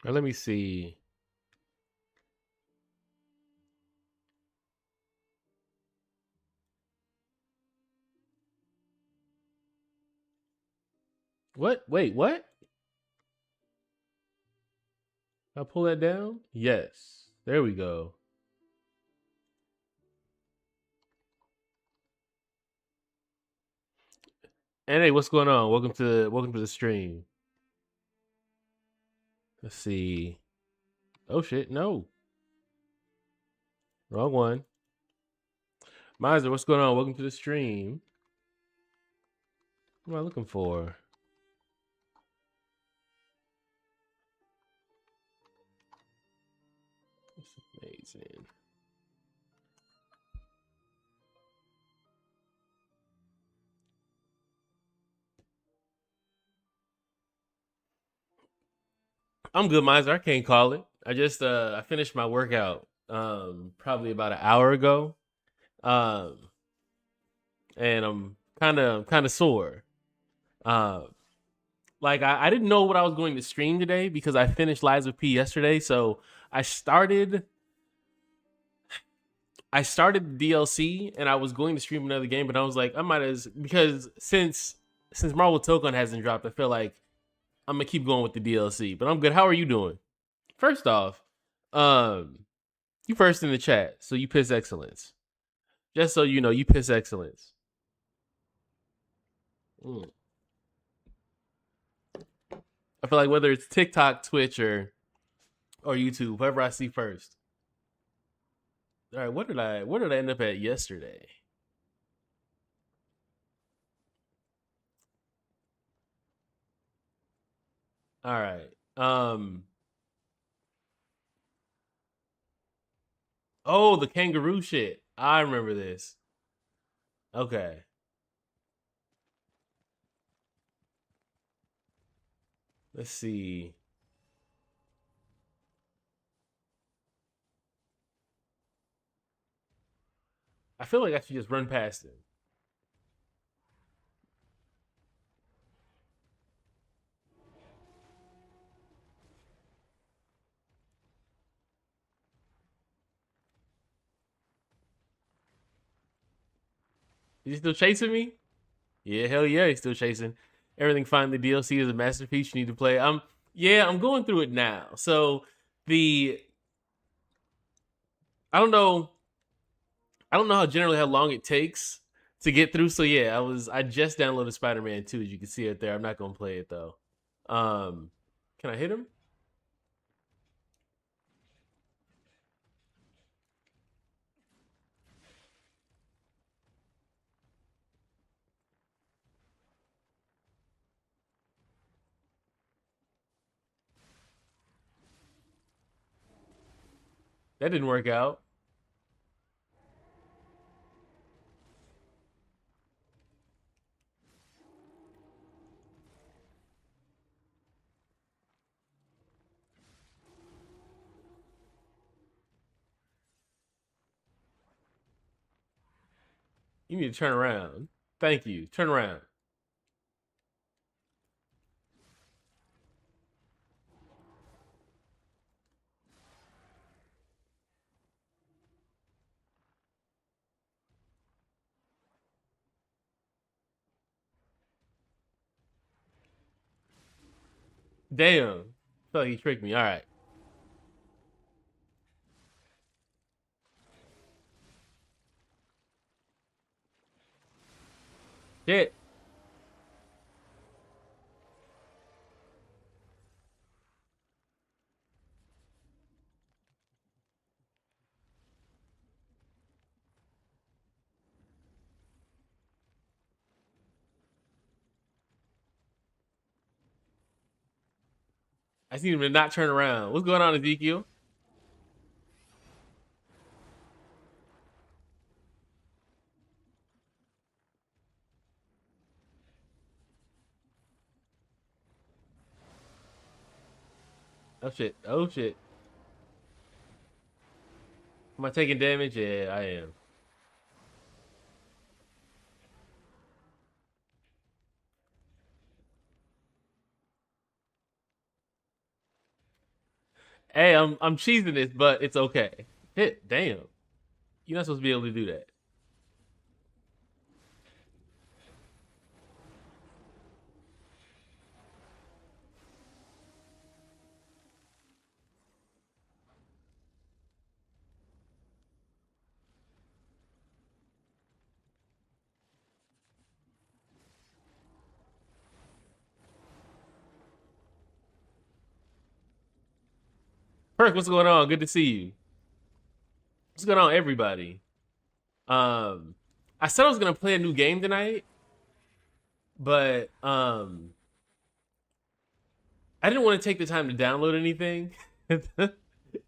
Let me see. What? Wait, what? I pull that down? Yes. There we go. And hey, what's going on? Welcome to the stream. Let's see. Oh shit, no. Wrong one. Miser, what's going on? Welcome to the stream. What am I looking for? That's amazing. I'm good, Miser. I can't call it. I finished my workout probably about an hour ago. Um and I'm kind of sore. Uh like I didn't know what I was going to stream today because I finished Lies of P yesterday, so I started I started the DLC and I was going to stream another game, but I was like, I might as because since Marvel Token hasn't dropped, I feel like I'm gonna keep going with the DLC. But I'm good. How are you doing? First off, um, you first in the chat, so you piss excellence. Just so you know, you piss excellence. Mm. I feel like whether it's TikTok, Twitch, or YouTube, whoever I see first. All right, where did I end up at yesterday? All right. Oh, the kangaroo shit. I remember this. Okay. Let's see. I feel like I should just run past him. Is he still chasing me? Yeah, hell yeah, he's still chasing. Everything fine. The DLC is a masterpiece. You need to play. Yeah, I'm going through it now. So the I don't know. I don't know how long it takes to get through. So yeah, I just downloaded Spider Man 2, as you can see it there. I'm not gonna play it though. Um, can I hit him? That didn't work out. You need to turn around. Thank you. Turn around. Damn. I feel like he tricked me. All right. Shit. I see him to not turn around. What's going on, Ezekiel? Oh shit. Oh shit. Am I taking damage? Yeah, I am. Hey, I'm cheesing this, but it's okay. Hit, damn. You're not supposed to be able to do that. Perk, what's going on? Good to see you. What's going on, everybody? Um, I said I was gonna play a new game tonight, but I didn't want to take the time to download anything,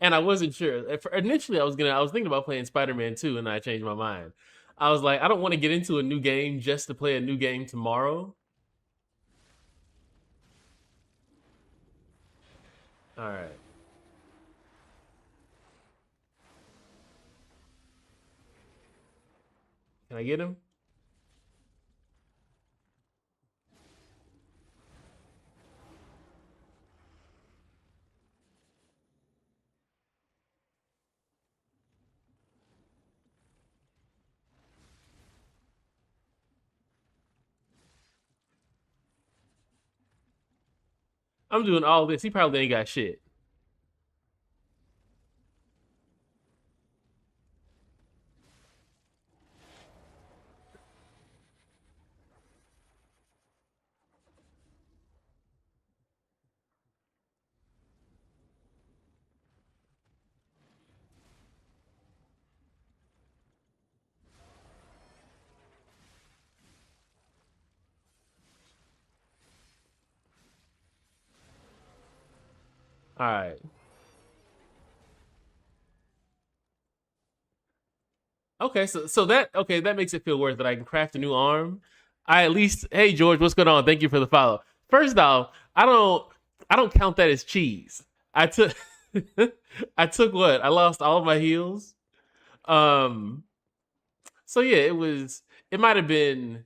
and I wasn't sure. Initially, I was thinking about playing Spider-Man 2, and I changed my mind. I was like, I don't want to get into a new game just to play a new game tomorrow. All right, can I get him? I'm doing all this. He probably ain't got shit. All right. Okay, so that makes it feel worth it. I can craft a new arm. I at least hey George, what's going on? Thank you for the follow. First off, I don't count that as cheese. I took I took what? I lost all of my heals. Um so yeah, it might have been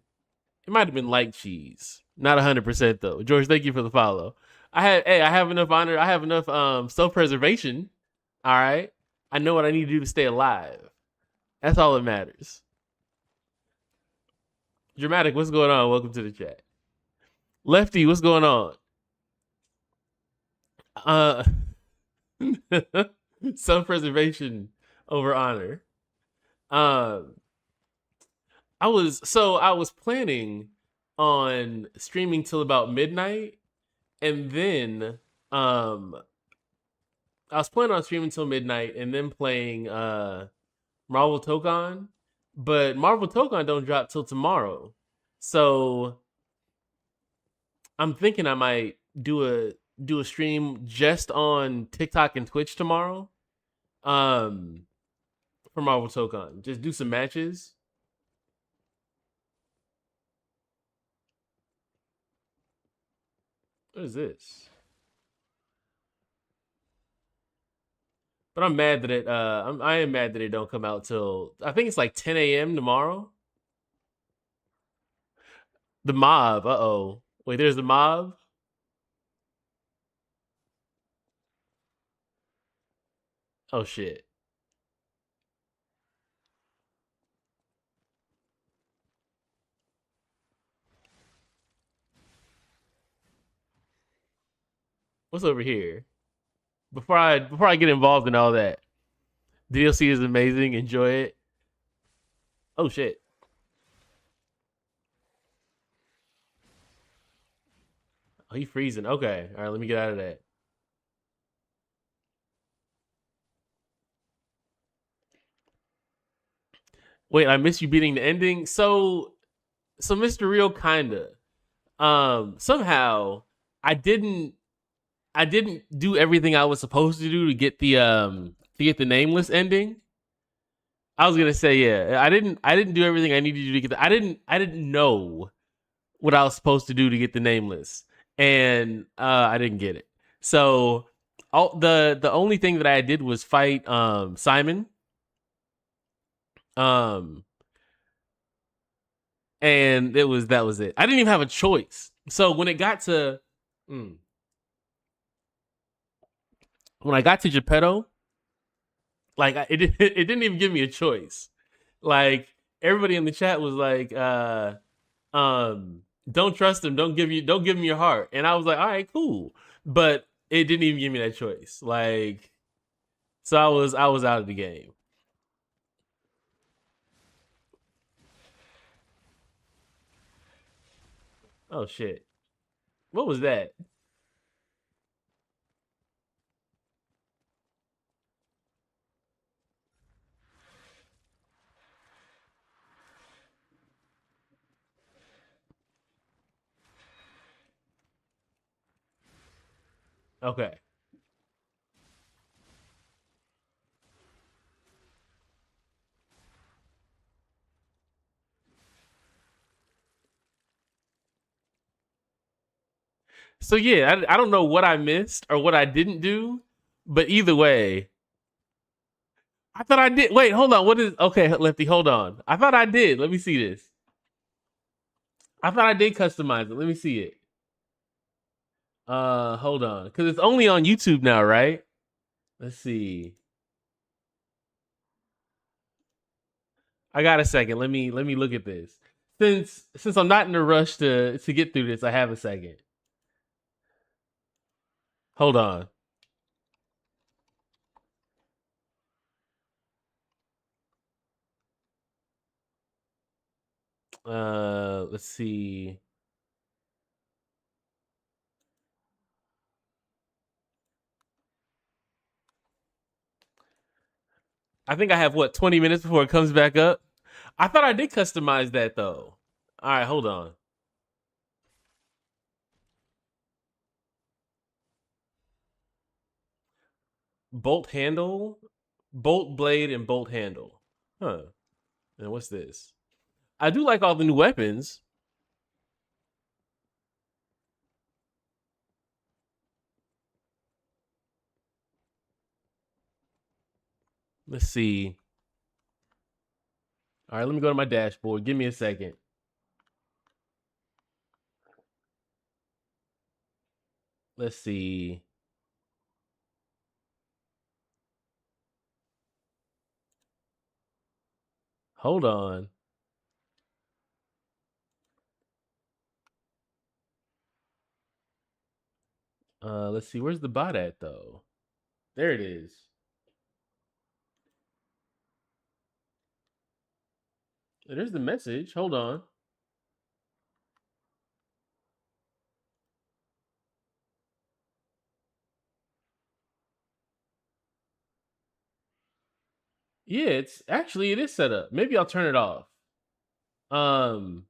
like cheese. Not 100% though. George, thank you for the follow. I have enough honor. I have enough self-preservation. All right. I know what I need to do to stay alive. That's all that matters. Dramatic, what's going on? Welcome to the chat. Lefty, what's going on? Uh, self-preservation over honor. Um, I was planning on streaming till about midnight, and then um, I was planning on streaming till midnight, and then playing Marvel Tokon, but Marvel Tokon don't drop till tomorrow, so I'm thinking I might do a stream just on TikTok and Twitch tomorrow. Um, for Marvel Tokon, just do some matches. What is this? But I'm mad that I am mad that it don't come out till I think it's like 10 a.m. tomorrow. The mob. Uh oh. Wait, there's the mob. Oh shit. What's over here? Before I get involved in all that, DLC is amazing. Enjoy it. Oh shit. Oh, he freezing. Okay. All right. Let me get out of that. Wait, I missed you beating the ending. So Mr. Real kinda. Somehow I didn't do everything I was supposed to do to get the nameless ending. I was gonna say yeah. I didn't do everything I needed to do to get the I didn't know what I was supposed to do to get the nameless, and I didn't get it. So the only thing that I did was fight Simon. Um and that was it. I didn't even have a choice. So when it got to when I got to Geppetto, like it didn't even give me a choice. Like everybody in the chat was like, don't trust him, don't give him your heart. And I was like, all right, cool. But it didn't even give me that choice. Like, so I was out of the game. Oh shit. What was that? Okay. So yeah, I don't know what I missed or what I didn't do, but either way, I thought I did. Wait, hold on. What is okay, Lefty? Hold on. I thought I did. Let me see this. I thought I did customize it. Let me see it. Hold on, because it's only on YouTube now, right? Let's see. I got a second. Let me look at this. Since I'm not in a rush to get through this, I have a second. Hold on. Let's see. I think I have what 20 minutes before it comes back up. I thought I did customize that though. All right, hold on. Bolt handle, bolt blade, and bolt handle. Huh. And what's this? I do like all the new weapons. Let's see. All right, let me go to my dashboard. Give me a second. Let's see. Hold on. Let's see. Where's the bot at though? There it is. There's the message. Hold on. Yeah, it's actually it is set up. Maybe I'll turn it off. Um,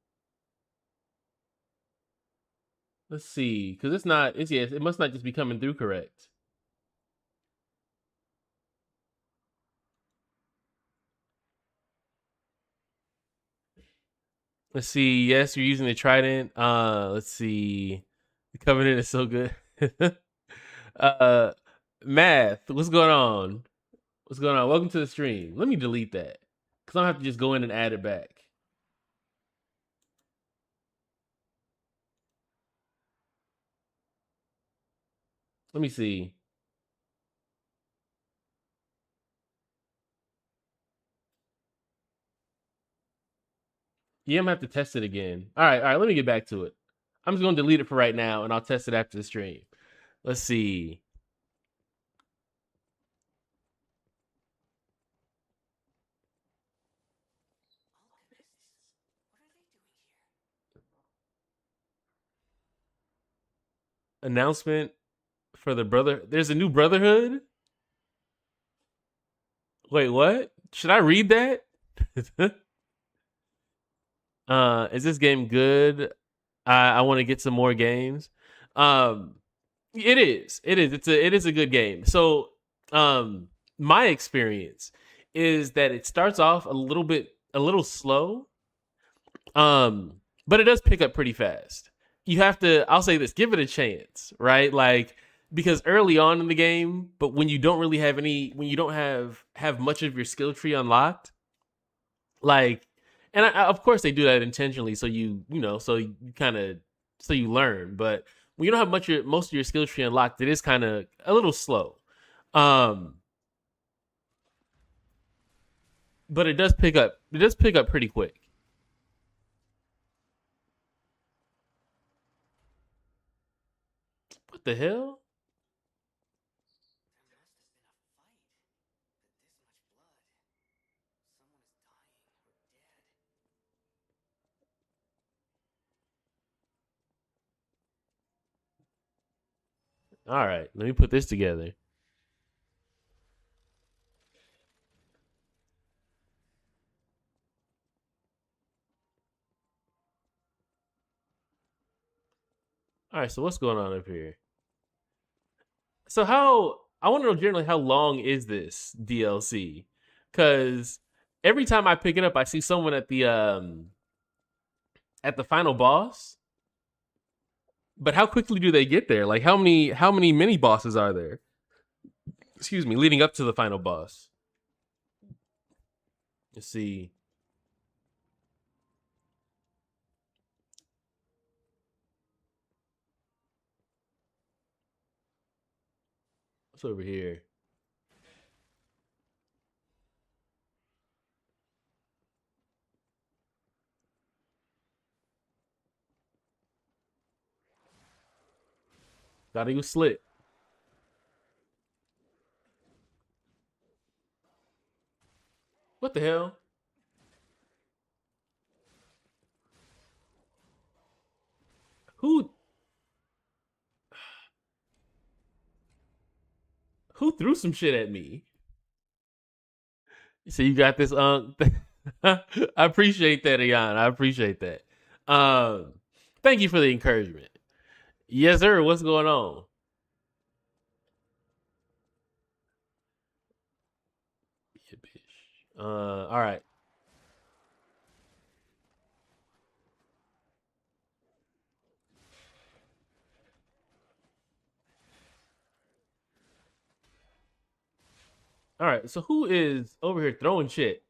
let's see, because it's not. It's yes. It must not just be coming through correct. Let's see. Yes, you're using the trident. Let's see. The covenant is so good. uh, math. What's going on? What's going on? Welcome to the stream. Let me delete that because I'm gonna have to just go in and add it back. Let me see. Yeah, I'm gonna have to test it again. All right, all right. Let me get back to it. I'm just gonna delete it for right now, and I'll test it after the stream. Let's see. Announcement for the brother. There's a new brotherhood. Wait, what? Should I read that? Is this game good? I want to get some more games. It is. It is. It is a good game. So, my experience is that it starts off a little slow. But it does pick up pretty fast. You have to. I'll say this: give it a chance, right? Like because early on in the game, but when you don't really have any, when you don't have much of your skill tree unlocked, like, and of course they do that intentionally, so so you kind of so you learn. But when you don't have most of your skill tree unlocked, it is kind of a little slow. Um, but it does pick up. It does pick up pretty quick. What the hell? All right, let me put this together. All right, so what's going on up here? So how I want to know generally how long is this DLC? Because every time I pick it up, I see someone at the final boss. But how quickly do they get there? Like how many mini bosses are there? Excuse me, leading up to the final boss. Let's see. What's over here? Gotta use slit. What the hell? Who who threw some shit at me? So you got this I appreciate that, Ian. I appreciate that. Um Thank you for the encouragement. Yes, sir. What's going on? Yeah, bitch. All right. All right. So who is over here throwing shit?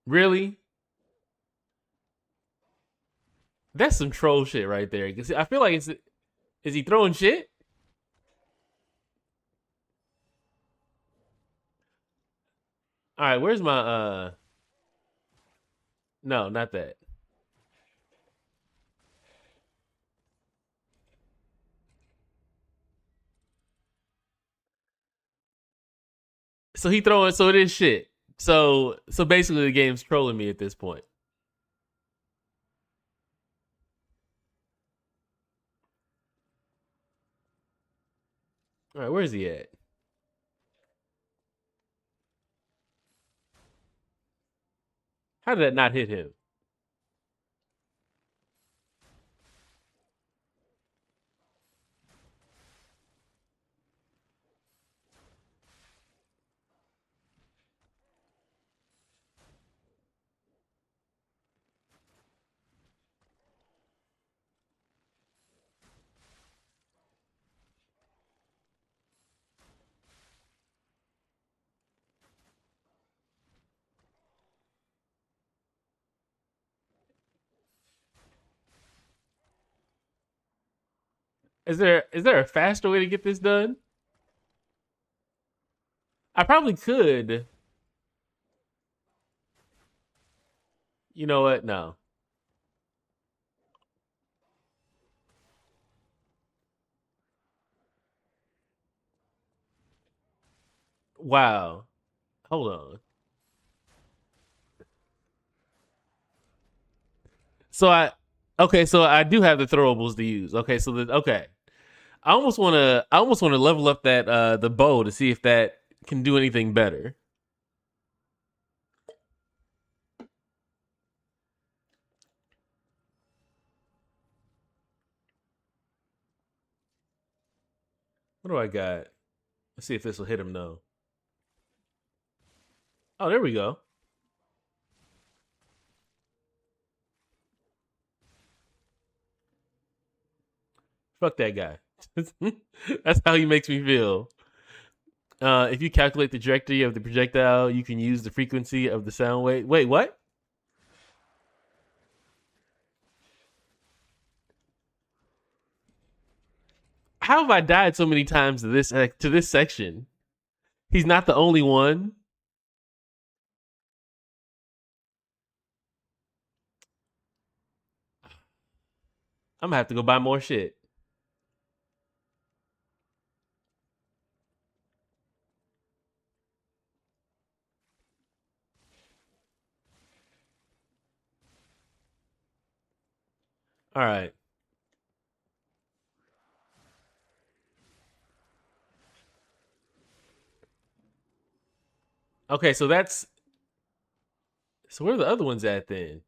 Really? That's some troll shit right there. I feel like is he throwing shit? All right, where's my no, not that. So he throwing so it is shit. So basically the game's trolling me at this point. All right, where's he at? How did that not hit him? Is there a faster way to get this done? I probably could. You know what? No. Wow. Hold on. So I okay, so I do have the throwables to use. Okay, so okay. I almost want to level up that the bow to see if that can do anything better. What do I got? Let's see if this will hit him though. Oh, there we go. Fuck that guy. That's how he makes me feel. If you calculate the trajectory of the projectile, you can use the frequency of the sound wave. Wait, what? how have I died so many times to this section? He's not the only one. I'm gonna have to go buy more shit. All right. Okay, so that's so where are the other ones at then?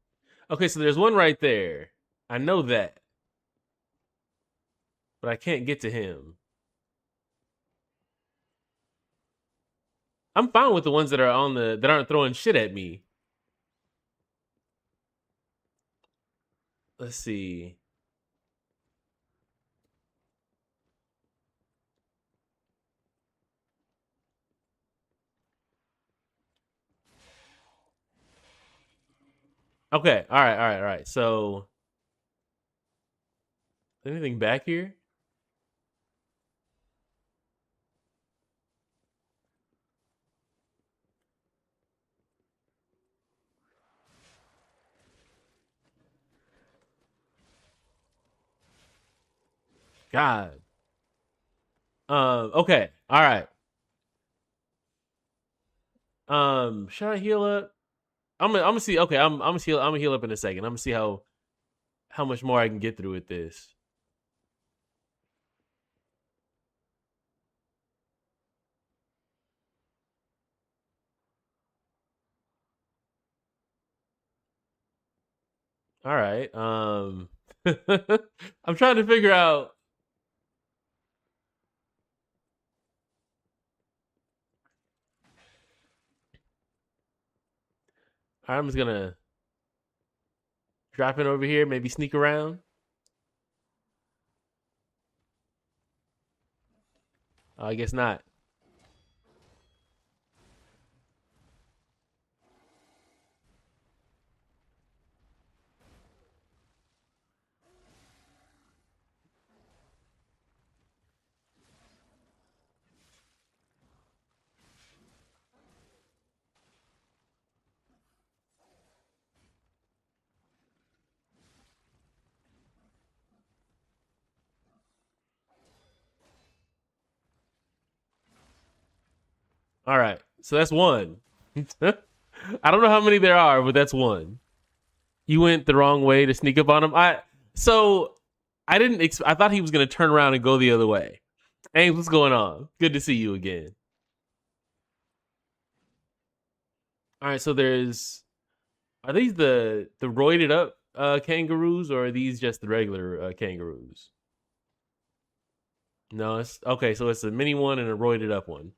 Okay, so there's one right there. I know that, but I can't get to him. I'm fine with the ones that are on the that aren't throwing shit at me. Let's see. Okay, all right. So anything back here? God. Okay. All right. Should I heal up? I'm gonna see. Okay, I'm gonna heal up in a second. I'm gonna see how much more I can get through with this. All right. I'm trying to figure out. All right, I'm just gonna drop in over here. Maybe sneak around. I guess not. All right. So that's one. I don't know how many there are, but that's one. You went the wrong way to sneak up on him. So I didn't. I thought he was gonna turn around and go the other way. Ames, what's going on? Good to see you again. All right. So there's. Are these the roided up kangaroos, or are these just the regular kangaroos? No, it's okay. So it's a mini one and a roided up one.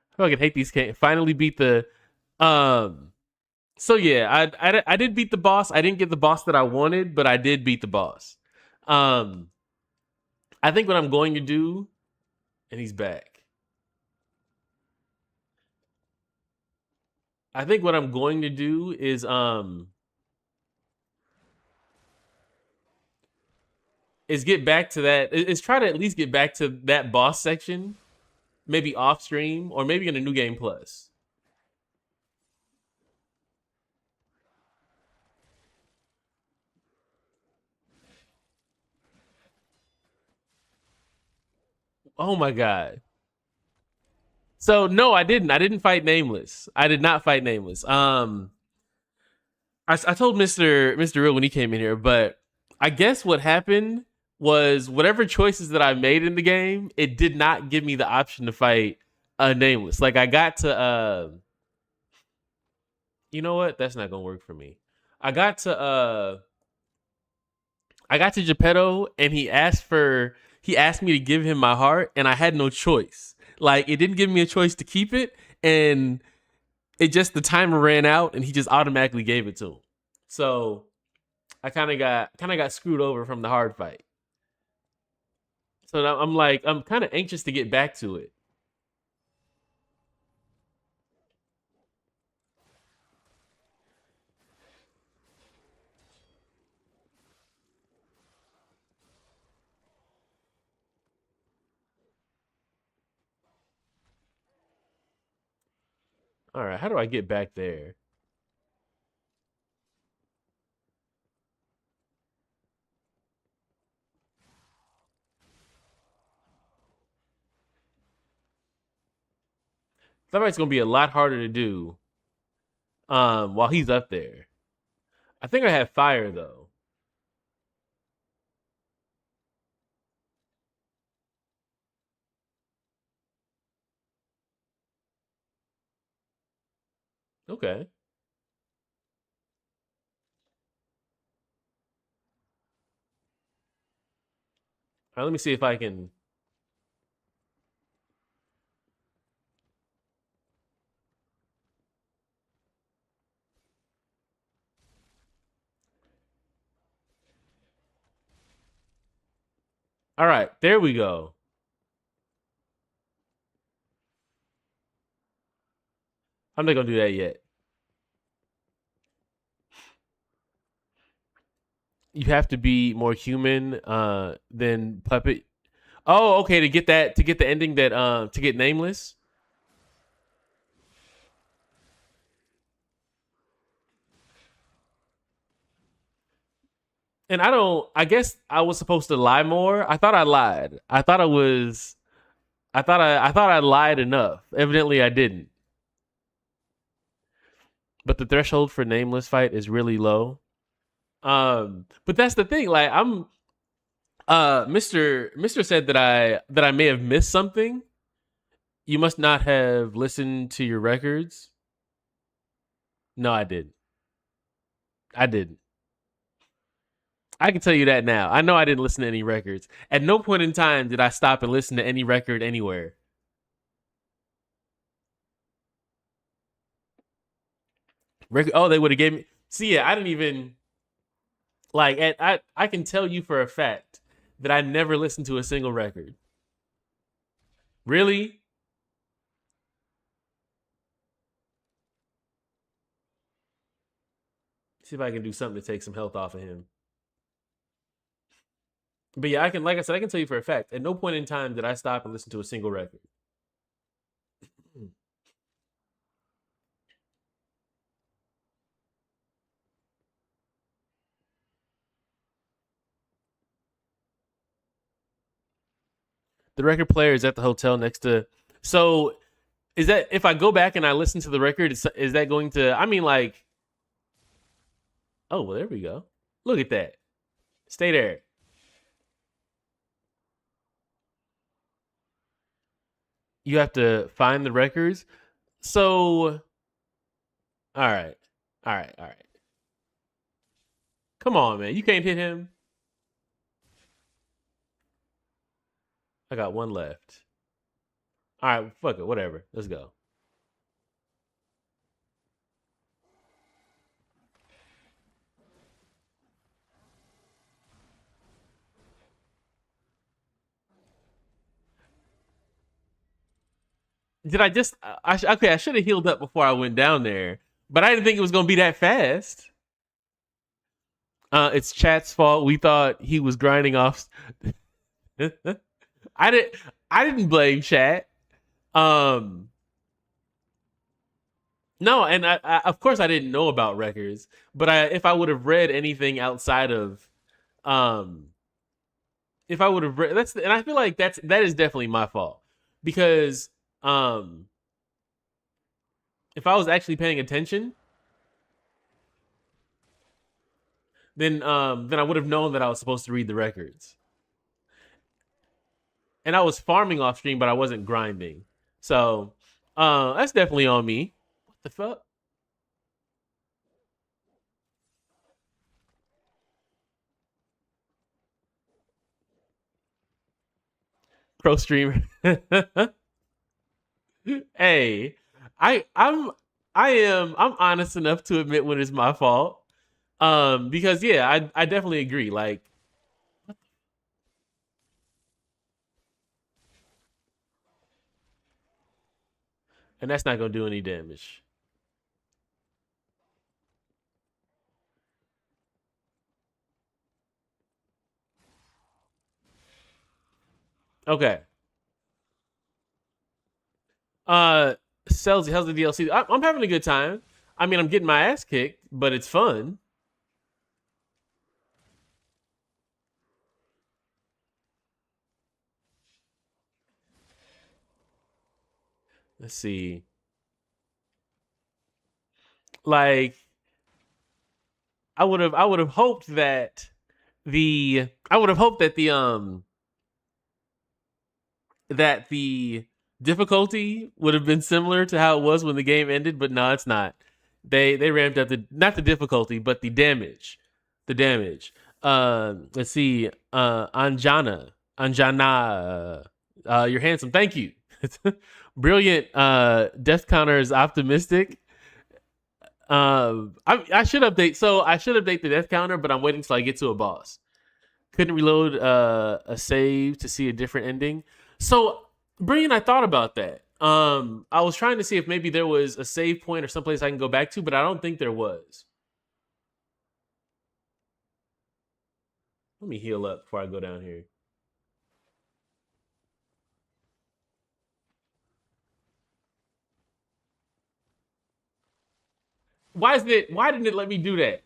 I fucking hate these. Finally beat the. Um. So yeah, I did beat the boss. I didn't get the boss that I wanted, but I did beat the boss. Um. I think what I'm going to do, and he's back. I think what I'm going to do is get back to that. Is try to at least get back to that boss section, maybe off stream or maybe in a new game plus. Oh my god. So no, I didn't. I didn't fight Nameless. I did not fight Nameless. I told Mister Real when he came in here, but I guess what happened was whatever choices that I made in the game, it did not give me the option to fight Nameless. Like I got to you know what? That's not gonna work for me. I got to Geppetto and he asked me to give him my heart and I had no choice. Like it didn't give me a choice to keep it and it just the timer ran out and he just automatically gave it to him. So I kind of got screwed over from the hard fight. So now I'm kind of anxious to get back to it. All right, how do I get back there? Somebody's gonna be a lot harder to do while he's up there. I think I have fire though. Okay. All right, let me see if I can. All right, there we go. I'm not gonna do that yet. You have to be more human than puppet. Oh, okay, to get the ending that to get nameless. And I guess I was supposed to lie more. I thought I lied. I thought I lied enough. Evidently I didn't. But the threshold for nameless fight is really low. But that's the thing. Like I'm Mr. said that I may have missed something. You must not have listened to your records. No, I didn't. I didn't. I can tell you that now. I know I didn't listen to any records. At no point in time did I stop and listen to any record anywhere. Oh, they would have gave me. See, yeah, I didn't even like. I can tell you for a fact that I never listened to a single record. Really? See if I can do something to take some health off of him. But yeah, I can. Like I said, I can tell you for a fact. At no point in time did I stop and listen to a single record. The record player is at the hotel next to. So is that if I go back and I listen to the record, is that going to? I mean, like, oh well, there we go. Look at that. Stay there. You have to find the records. So, all right, all right, all right. Come on, man. You can't hit him. I got one left. All right, fuck it. Whatever. Let's go. Did I just? Okay, I should have healed up before I went down there, but I didn't think it was gonna be that fast. It's chat's fault. We thought he was grinding off. I didn't. I didn't blame chat. Um, no, and of course I didn't know about records, but if I would have read anything outside of, um, if I would have read and I feel like that is definitely my fault because, um, if I was actually paying attention, then I would have known that I was supposed to read the records. And I was farming off stream, but I wasn't grinding. So, that's definitely on me. What the fuck? Pro streamer. Hey, I I'm I'm honest enough to admit when it's my fault. Because yeah, I definitely agree. Like, and that's not gonna do any damage. Okay. Uh, Sells how's the DLC? I'm having a good time. I mean, I'm getting my ass kicked, but it's fun. Let's see. Like I would have hoped that the difficulty would have been similar to how it was when the game ended, but no, it's not. They ramped up the not the difficulty, but the damage. The damage. Let's see. Anjana. You're handsome. Thank you. Brilliant. Death counter is optimistic. I should update. So I should update the death counter, but I'm waiting till I get to a boss. Couldn't reload a save to see a different ending. So, Brilliant, I thought about that. I was trying to see if maybe there was a save point or someplace I can go back to, but I don't think there was. Let me heal up before I go down here. Why didn't it let me do that?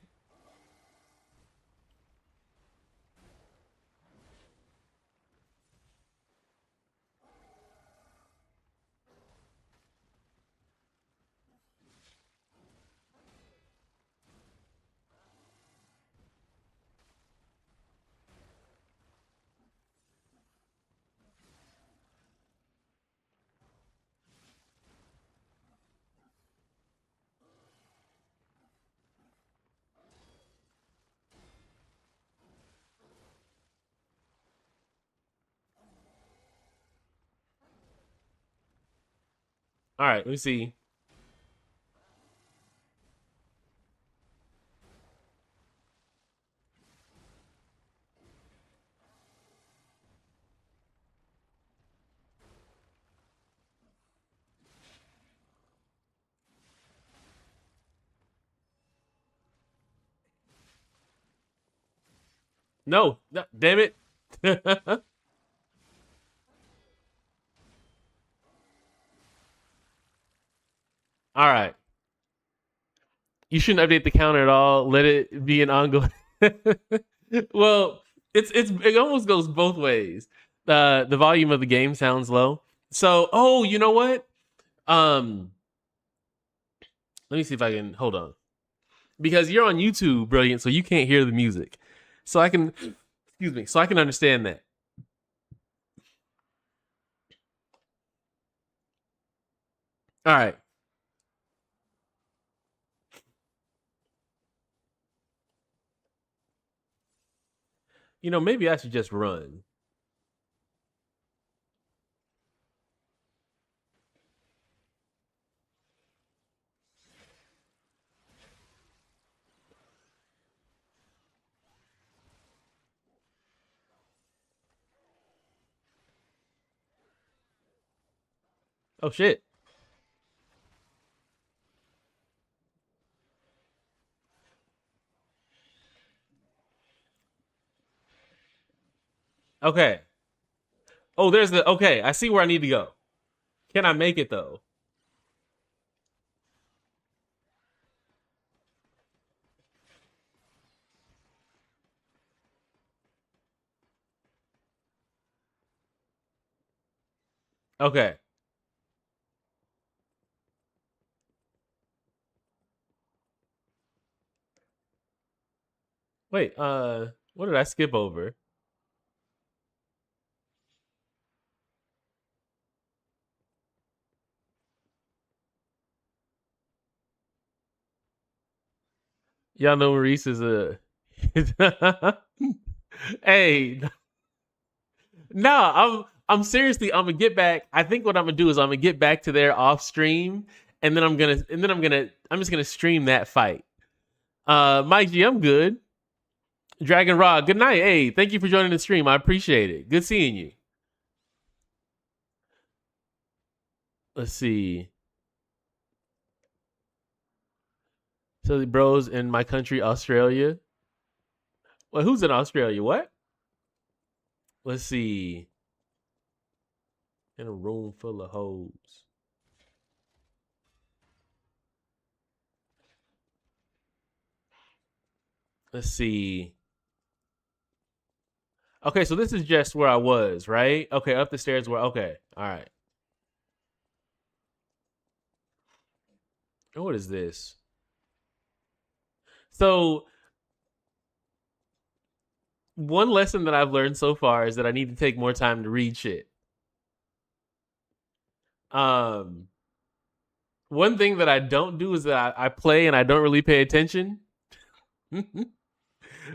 All right, let me see. No, damn it. All right. You shouldn't update the counter at all. Let it be an ongoing. Well, it almost goes both ways. The volume of the game sounds low. So, oh, you know what? Um, let me see if I can hold on. Because you're on YouTube, Brilliant, so you can't hear the music. So I can excuse me, so I can understand that. All right. Maybe I should just run. Oh shit. Okay. Oh, there's the okay. I see where I need to go. Can I make it though? Okay. Wait, what did I skip over? Y'all know Maurice is a Hey, no, I'm seriously I'm gonna get back. I think what I'm gonna do is I'm gonna get back to there off stream and then I'm just gonna stream that fight. Mike G, I'm good. Dragon Raw, good night. Hey, thank you for joining the stream. I appreciate it. Good seeing you. Let's see. So the bros in my country, Australia. Well, who's in Australia? What? Let's see. In a room full of hoes. Let's see. Okay, so this is just where I was, right? Okay, up the stairs where okay. All right. What is this? So one lesson that I've learned so far is that I need to take more time to read shit. Um, one thing that I don't do is that I play and I don't really pay attention,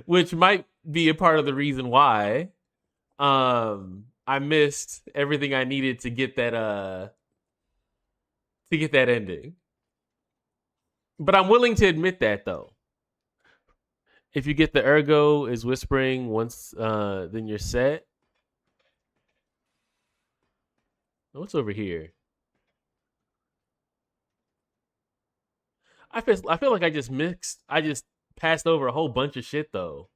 which might be a part of the reason why I missed everything I needed to get that ending. But I'm willing to admit that though. If you get the ergo is whispering once, then you're set. What's over here? I feel like I just passed over a whole bunch of shit though.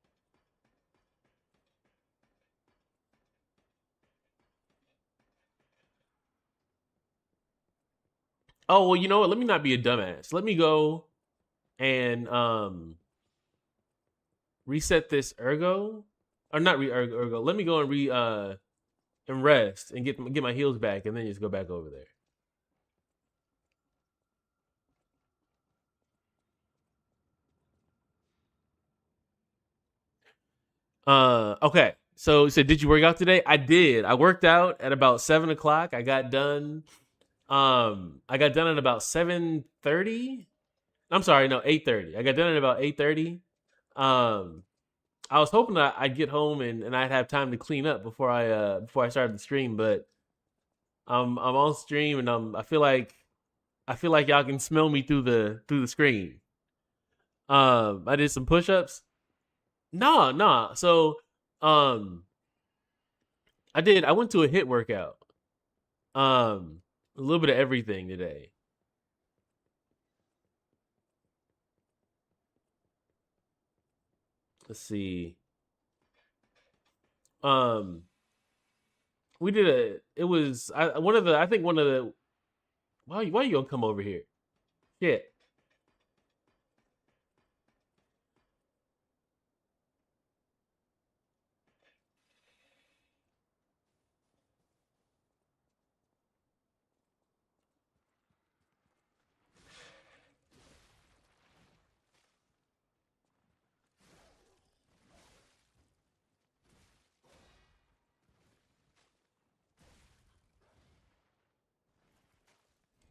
Oh well, you know what? Let me not be a dumbass. Let me go and reset this ergo, or not ergo. Let me go and and rest and get my heals back, and then just go back over there. Okay. So did you work out today? I did. I worked out at about 7 o'clock. I got done. I got done at about 7:30. I'm sorry, no, 8:30. I got done at about 8:30. Um, I was hoping that I'd get home and I'd have time to clean up before I started the stream, but I'm on stream and I feel like y'all can smell me through the screen. I did some push-ups. No, no. So um I went to a hit workout. A little bit of everything today. Let's see. Um we did a it was one of the I think one of the why you gonna come over here? Shit.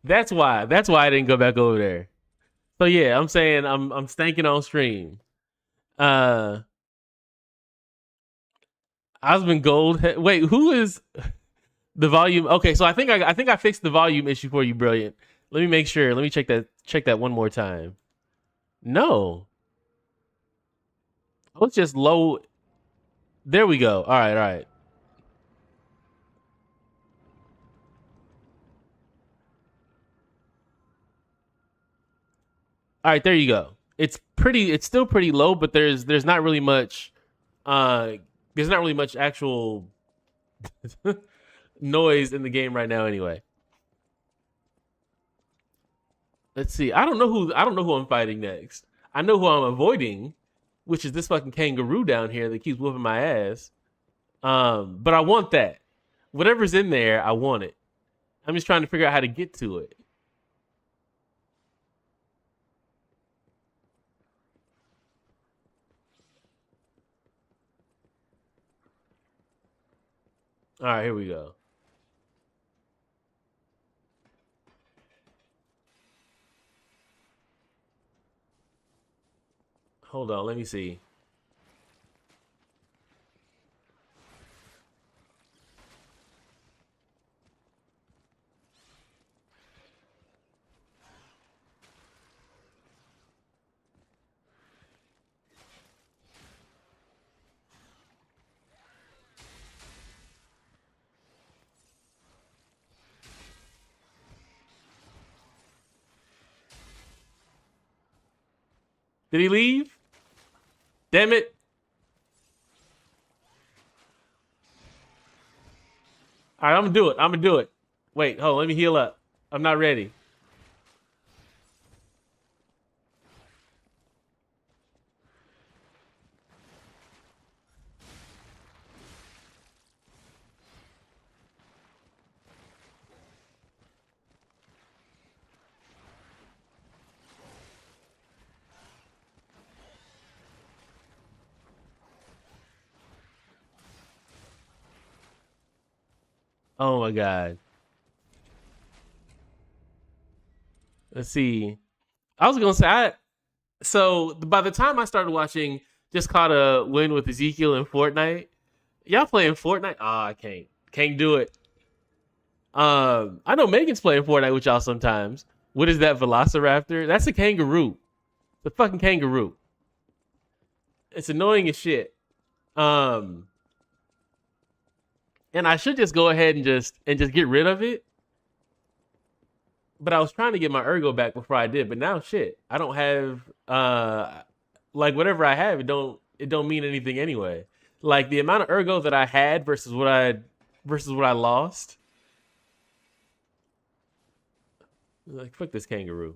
That's why I didn't go back over there. So yeah, I'm saying I'm stanking on stream. Uh Osmond Gold. Wait, who is the volume? Okay, so I think I fixed the volume issue for you, brilliant. Let me make sure. Let me check that one more time. No. Oh, it's just low. There we go. All right, all right. All right, there you go. It's still pretty low, but there's not really much uh there's not really much actual noise in the game right now anyway. Let's see. I don't know who I'm fighting next. I know who I'm avoiding, which is this fucking kangaroo down here that keeps whooping my ass. But I want that. Whatever's in there, I want it. I'm just trying to figure out how to get to it. All right, here we go. Hold on, let me see. Did he leave? Damn it. All right, I'm gonna do it. I'm gonna do it. Wait, hold on, let me heal up. I'm not ready. Oh my god. Let's see. I was gonna say so by the time I started watching Just Caught a Win with Ezekiel in Fortnite, y'all playing Fortnite? I can't do it. I know Megan's playing Fortnite with y'all sometimes. What is that Velociraptor? That's a kangaroo. The fucking kangaroo. It's annoying as shit. Um, and I should just go ahead and just get rid of it. But I was trying to get my ergo back before I did. But now shit, I don't have like whatever I have. It don't mean anything anyway. Like the amount of ergo that I had versus what I lost. Like fuck this kangaroo.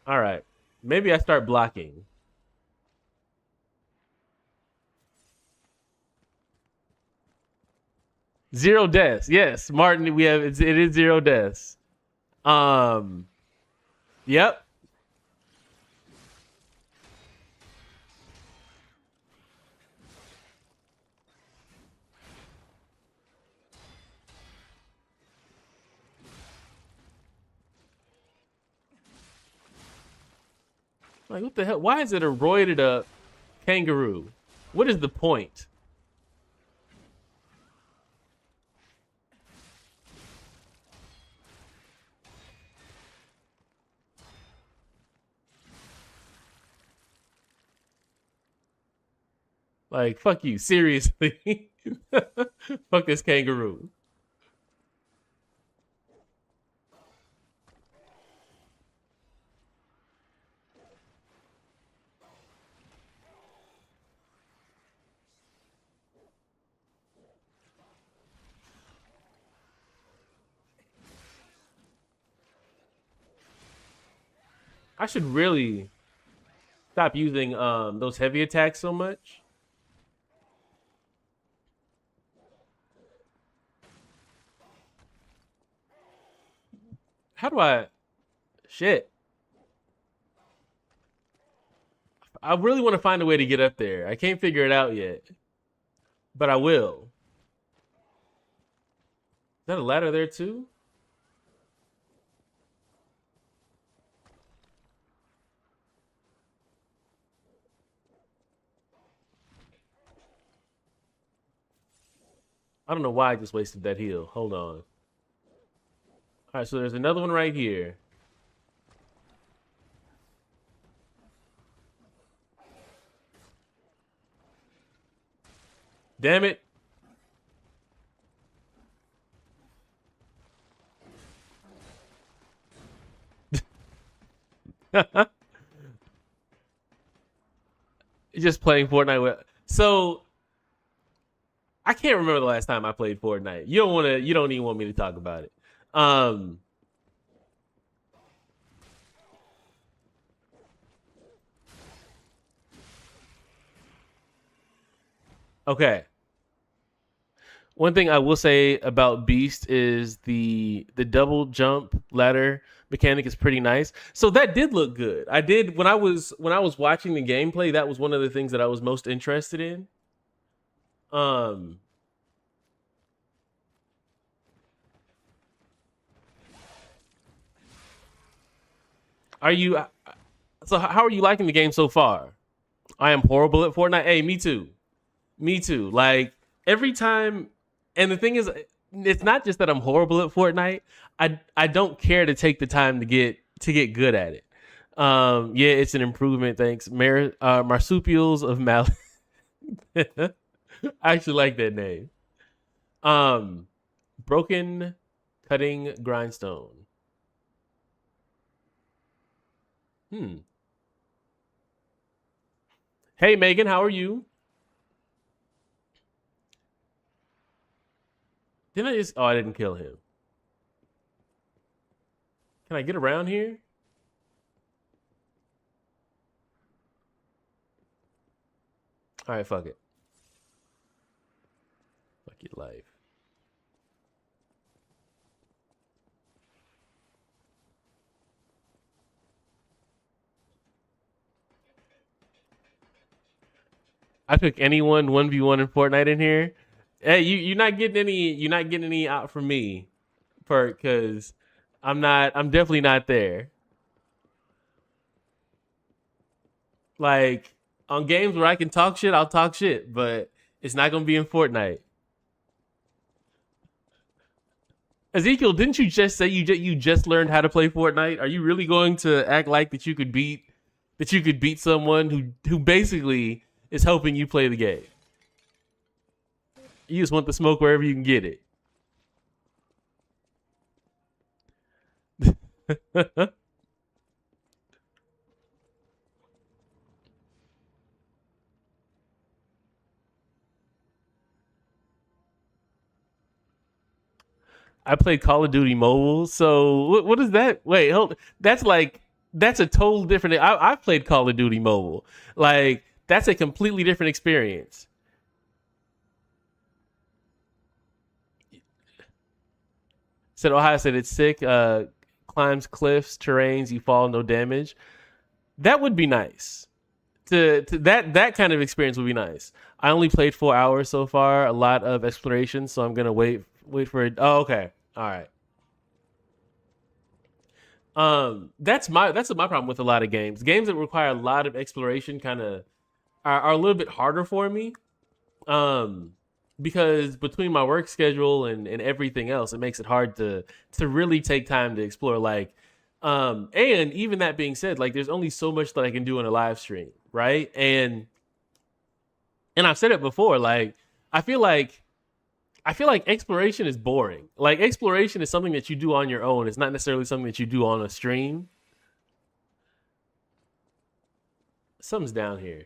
All right, maybe I start blocking. Zero deaths. Yes, Martin. It is zero deaths. Um. Yep. Like what the hell? Why is it a roided up kangaroo? What is the point? Like fuck you. Seriously. Fuck this kangaroo. I should really stop using those heavy attacks so much. How do I shit? I really want to find a way to get up there. I can't figure it out yet. But I will. Is that a ladder there too? I don't know why I just wasted that heal. Hold on. All right, so there's another one right here. Damn it. Just playing Fortnite with. So I can't remember the last time I played Fortnite. You don't want to. You don't even want me to talk about it. Um. Okay. One thing I will say about Beast is the double jump ladder mechanic is pretty nice. So that did look good. I did when I was watching the gameplay. That was one of the things that I was most interested in. Um. Are you? So how are you liking the game so far? I am horrible at Fortnite. Hey, me too. Me too. Like every time, and the thing is, it's not just that I'm horrible at Fortnite. I don't care to take the time to get good at it. Yeah, it's an improvement. Thanks, marsupials of Mal. I actually like that name. Um, broken cutting grindstone. Hmm. Hey Megan, how are you? Didn't I just? Oh, I didn't kill him. Can I get around here? All right, fuck it. Fuck your life. I took anyone 1v1 in Fortnite in here. Hey, you're not getting any. You're not getting any out from me, for because I'm not. I'm definitely not there. Like on games where I can talk shit, I'll talk shit, but it's not gonna be in Fortnite. Ezekiel, didn't you just say you just learned how to play Fortnite? Are you really going to act like that you could beat someone who basically is helping you play the game? You just want the smoke wherever you can get it. I played Call of Duty Mobile. So what is that? Wait, hold. That's a total different. I've played Call of Duty Mobile. Like that's a completely different experience. Said Ohio said it's sick. Climbs cliffs, terrains, you fall, no damage. That would be nice. To that kind of experience would be nice. I only played 4 hours so far. A lot of exploration, so I'm gonna wait for it. Oh, okay. All right. That's my problem with a lot of games. Games that require a lot of exploration kind of are a little bit harder for me. Um, because between my work schedule and everything else, it makes it hard to really take time to explore. Like, and even that being said, like there's only so much that I can do in a live stream, right? And I've said it before, like I feel like I feel like exploration is boring. Like exploration is something that you do on your own. It's not necessarily something that you do on a stream. Something's down here.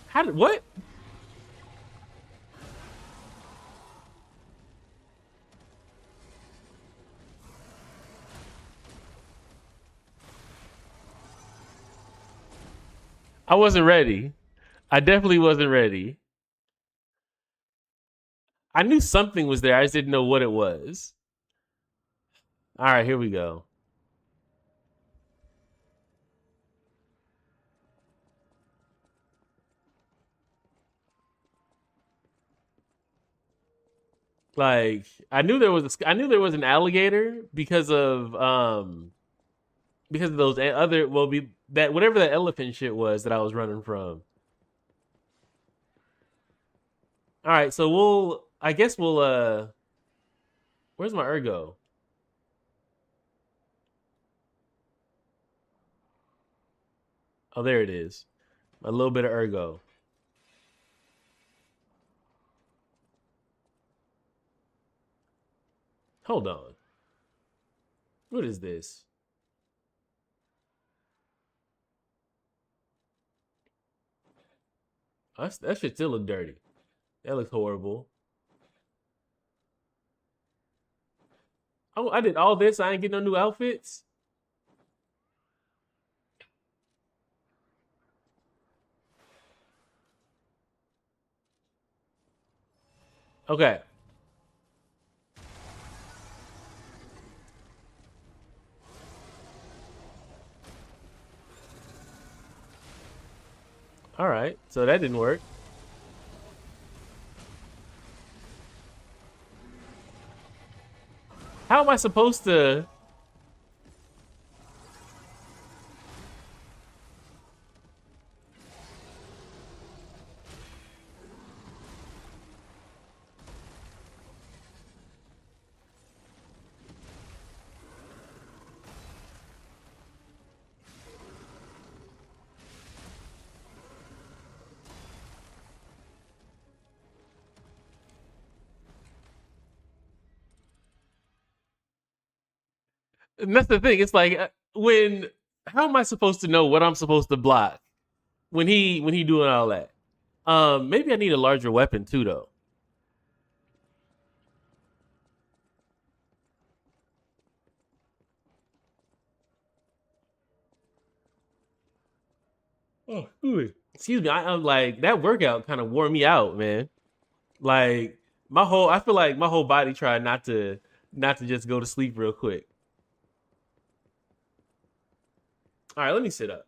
How did what? I wasn't ready. I definitely wasn't ready. I knew something was there. I just didn't know what it was. All right, here we go. Like I knew there was an alligator because of those other well be that whatever that elephant shit was that I was running from. All right, so we'll I guess we'll where's my ergo? Oh, there it is. A little bit of ergo. Hold on. What is this? That shit still look dirty. That looks horrible. Oh, I did all this. I ain't getting no new outfits. Okay. All right. So that didn't work. How am I supposed to? And that's the thing. It's like when how am I supposed to know what I'm supposed to block when he doing all that? Maybe I need a larger weapon too, though. Oh, excuse me. I'm like that workout kind of wore me out, man. Like I feel like my whole body tried not to just go to sleep real quick. All right, let me sit up.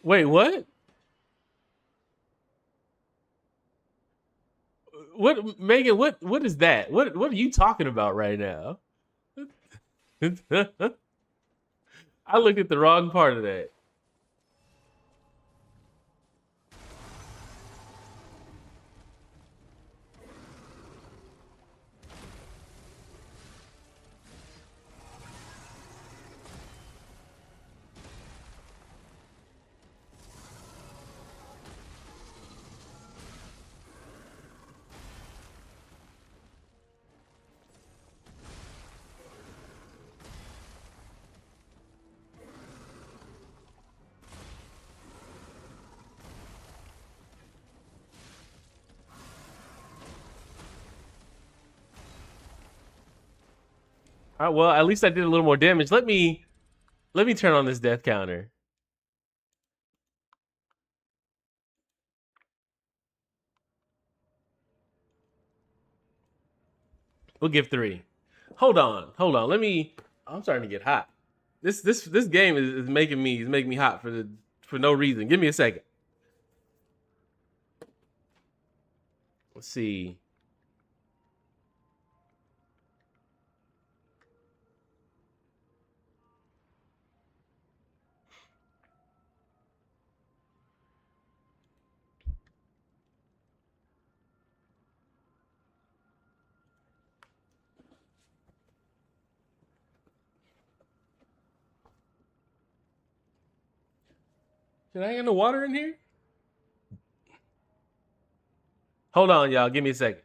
Wait, what? What, Megan? What is that? What are you talking about right now? I looked at the wrong part of that. All right, well, at least I did a little more damage. Let me turn on this death counter. We'll give 3. Hold on. I'm starting to get hot. This game is making me hot for no reason. Give me a second. Let's see. Did I get no water in here? Hold on, y'all. Give me a second.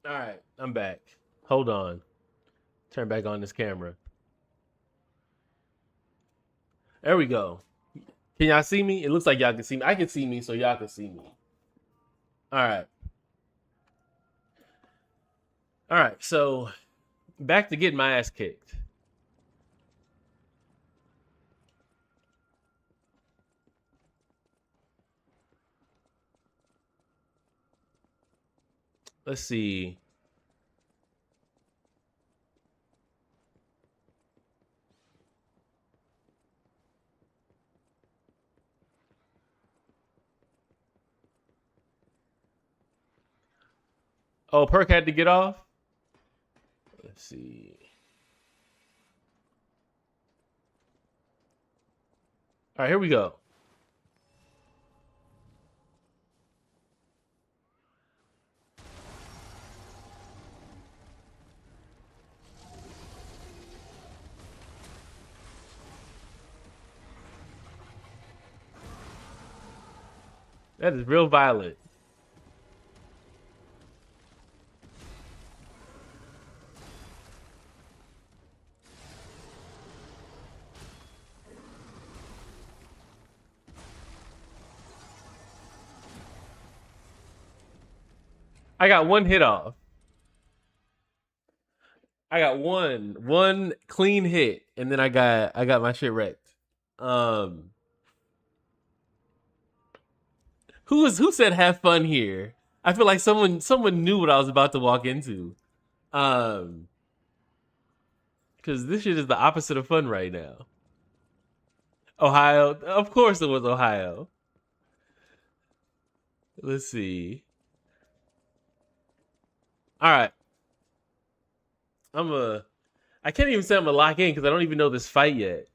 All right, I'm back. Hold on. Turn back on this camera. There we go. Can y'all see me? It looks like y'all can see me. I can see me, so y'all can see me. All right. All right. So back to getting my ass kicked. Let's see. Oh, Perk had to get off. Let's see. All right, here we go. That is real violent. I got one hit off. I got one clean hit, and then I got my shit wrecked. Um, who said have fun here? I feel like someone knew what I was about to walk into. Um, because this shit is the opposite of fun right now. Ohio, of course it was Ohio. Let's see. All right, I'm a. I can't even say I'm gonna lock in because I don't even know this fight yet.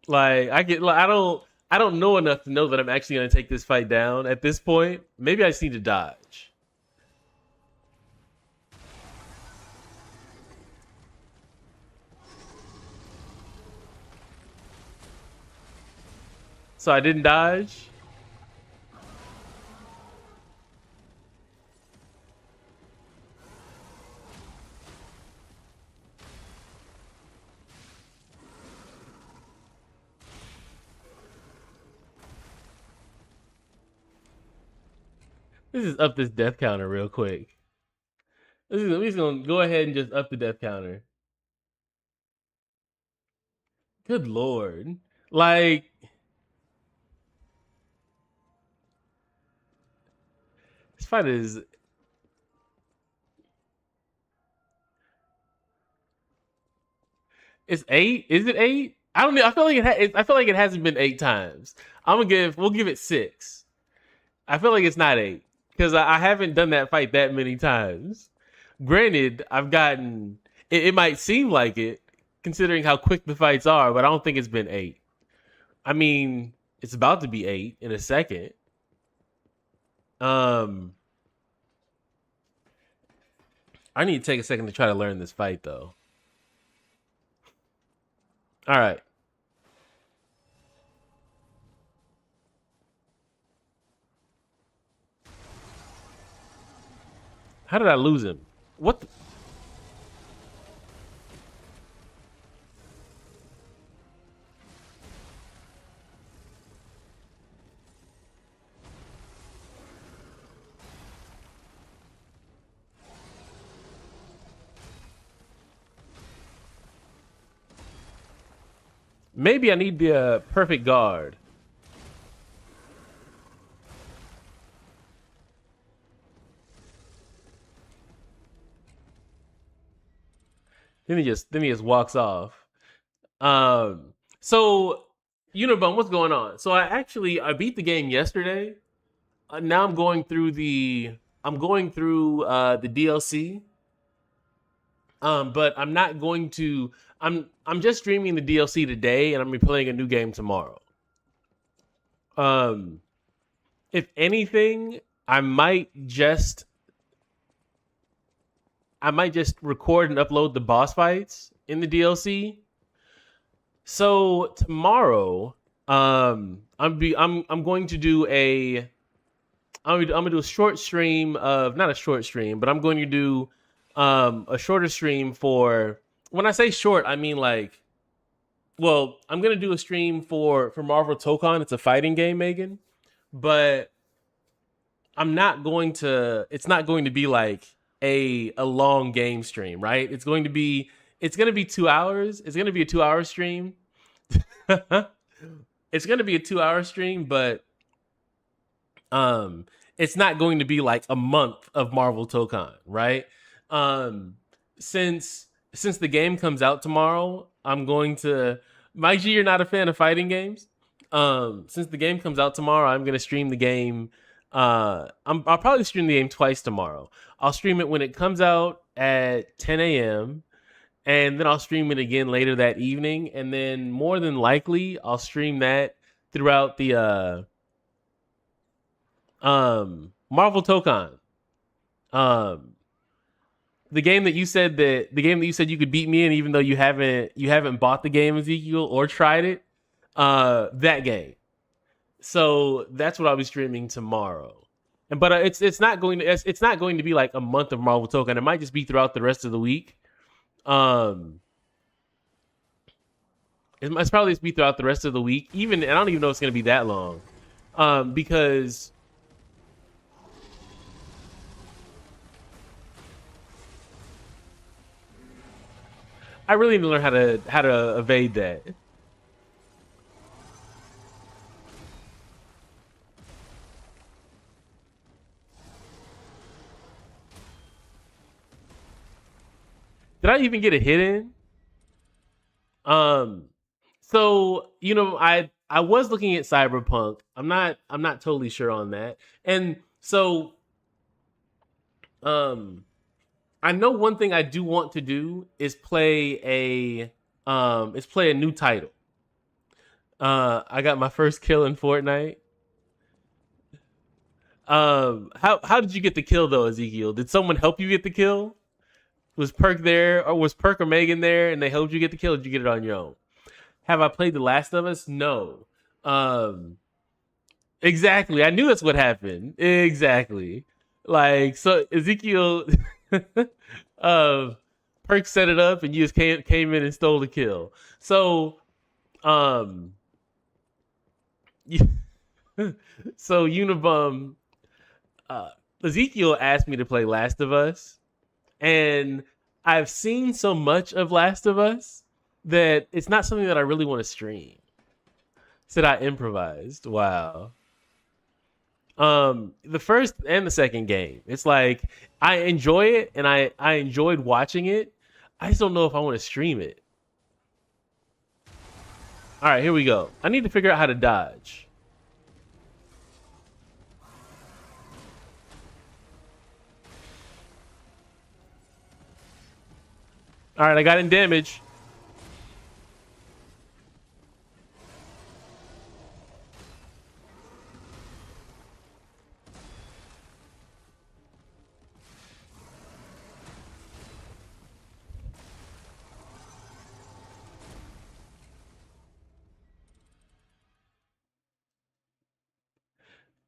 Like I don't know enough to know that I'm actually gonna take this fight down at this point. Maybe I just need to dodge. So I didn't dodge. This is up this death counter real quick. We're just gonna go ahead and just up the death counter. Good lord. Like this fight is it's eight. Is it eight? I don't know. I feel like I feel like it hasn't been 8 times. We'll give it 6. I feel like it's not 8 because I haven't done that fight that many times. Granted, I've gotten it might seem like it considering how quick the fights are, but I don't think it's been 8. I mean, it's about to be 8 in a second. Um, I need to take a second to try to learn this fight though. All right. How did I lose him? What? Maybe I need the perfect guard. Then he just walks off. So Unibum, what's going on? So I beat the game yesterday. Now I'm going through the DLC. But I'm not going to. I'm just streaming the DLC today, and I'm gonna be playing a new game tomorrow. Um, if anything, I might just record and upload the boss fights in the DLC. So tomorrow, I'm going to do I'm gonna do a short stream of not a short stream, but I'm going to do a shorter stream for when I say short, I mean like well, I'm gonna do a stream for Marvel Tokon. It's a fighting game, Megan, but I'm not going to. It's not going to be like a long game stream, right? It's gonna be 2 hours. It's gonna be a 2 hour stream. It's gonna be a 2 hour stream, but um, it's not going to be like a month of Marvel Tokon, right? Um, since the game comes out tomorrow, I'm going to. Mike G, you're not a fan of fighting games. Since the game comes out tomorrow, I'm gonna stream the game. I'll probably stream the game twice tomorrow. I'll stream it when it comes out at 10 a.m. and then I'll stream it again later that evening, and then more than likely I'll stream that throughout the Marvel Tokon. Um, the game that you said you could beat me in, even though you haven't bought the game, Ezekiel, or tried it. That game. So that's what I'll be streaming tomorrow. And but it's not going to be like a month of Marvel Token. It might just be throughout the rest of the week. Um, it's probably just be throughout the rest of the week. Even and I don't even know if it's going to be that long. Because I really need to learn how to evade that. Did I even get a hit in? Um, so I was looking at Cyberpunk. I'm not totally sure on that. And so um I know one thing I do want to do is play a new title. I got my first kill in Fortnite. How did you get the kill though, Ezekiel? Did someone help you get the kill? Was Perk there, or was Perk or Megan there, and they helped you get the kill? Or did you get it on your own? Have I played The Last of Us? No. Um, exactly. I knew that's what happened. Exactly. Like so, Ezekiel, uh, Perk set it up, and you just came in and stole the kill. So, um, so Unibum, uh, Ezekiel asked me to play Last of Us, and I've seen so much of Last of Us that it's not something that I really want to stream. Said I improvised. Wow. The first and the second game, it's like I enjoy it and I enjoyed watching it. I just don't know if I want to stream it. All right, here we go. I need to figure out how to dodge. All right, I got in damage.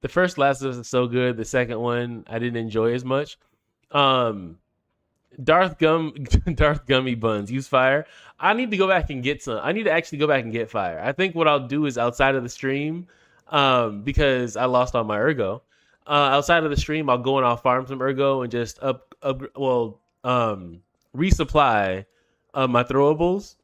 The first Last of Us is so good. The second one I didn't enjoy as much. Um, Darth Gummy Buns use fire. I need to go back and get some. I need to actually go back and get fire. I think what I'll do is outside of the stream, because I lost all my ergo. Outside of the stream, I'll go and I'll farm some ergo and just resupply my throwables.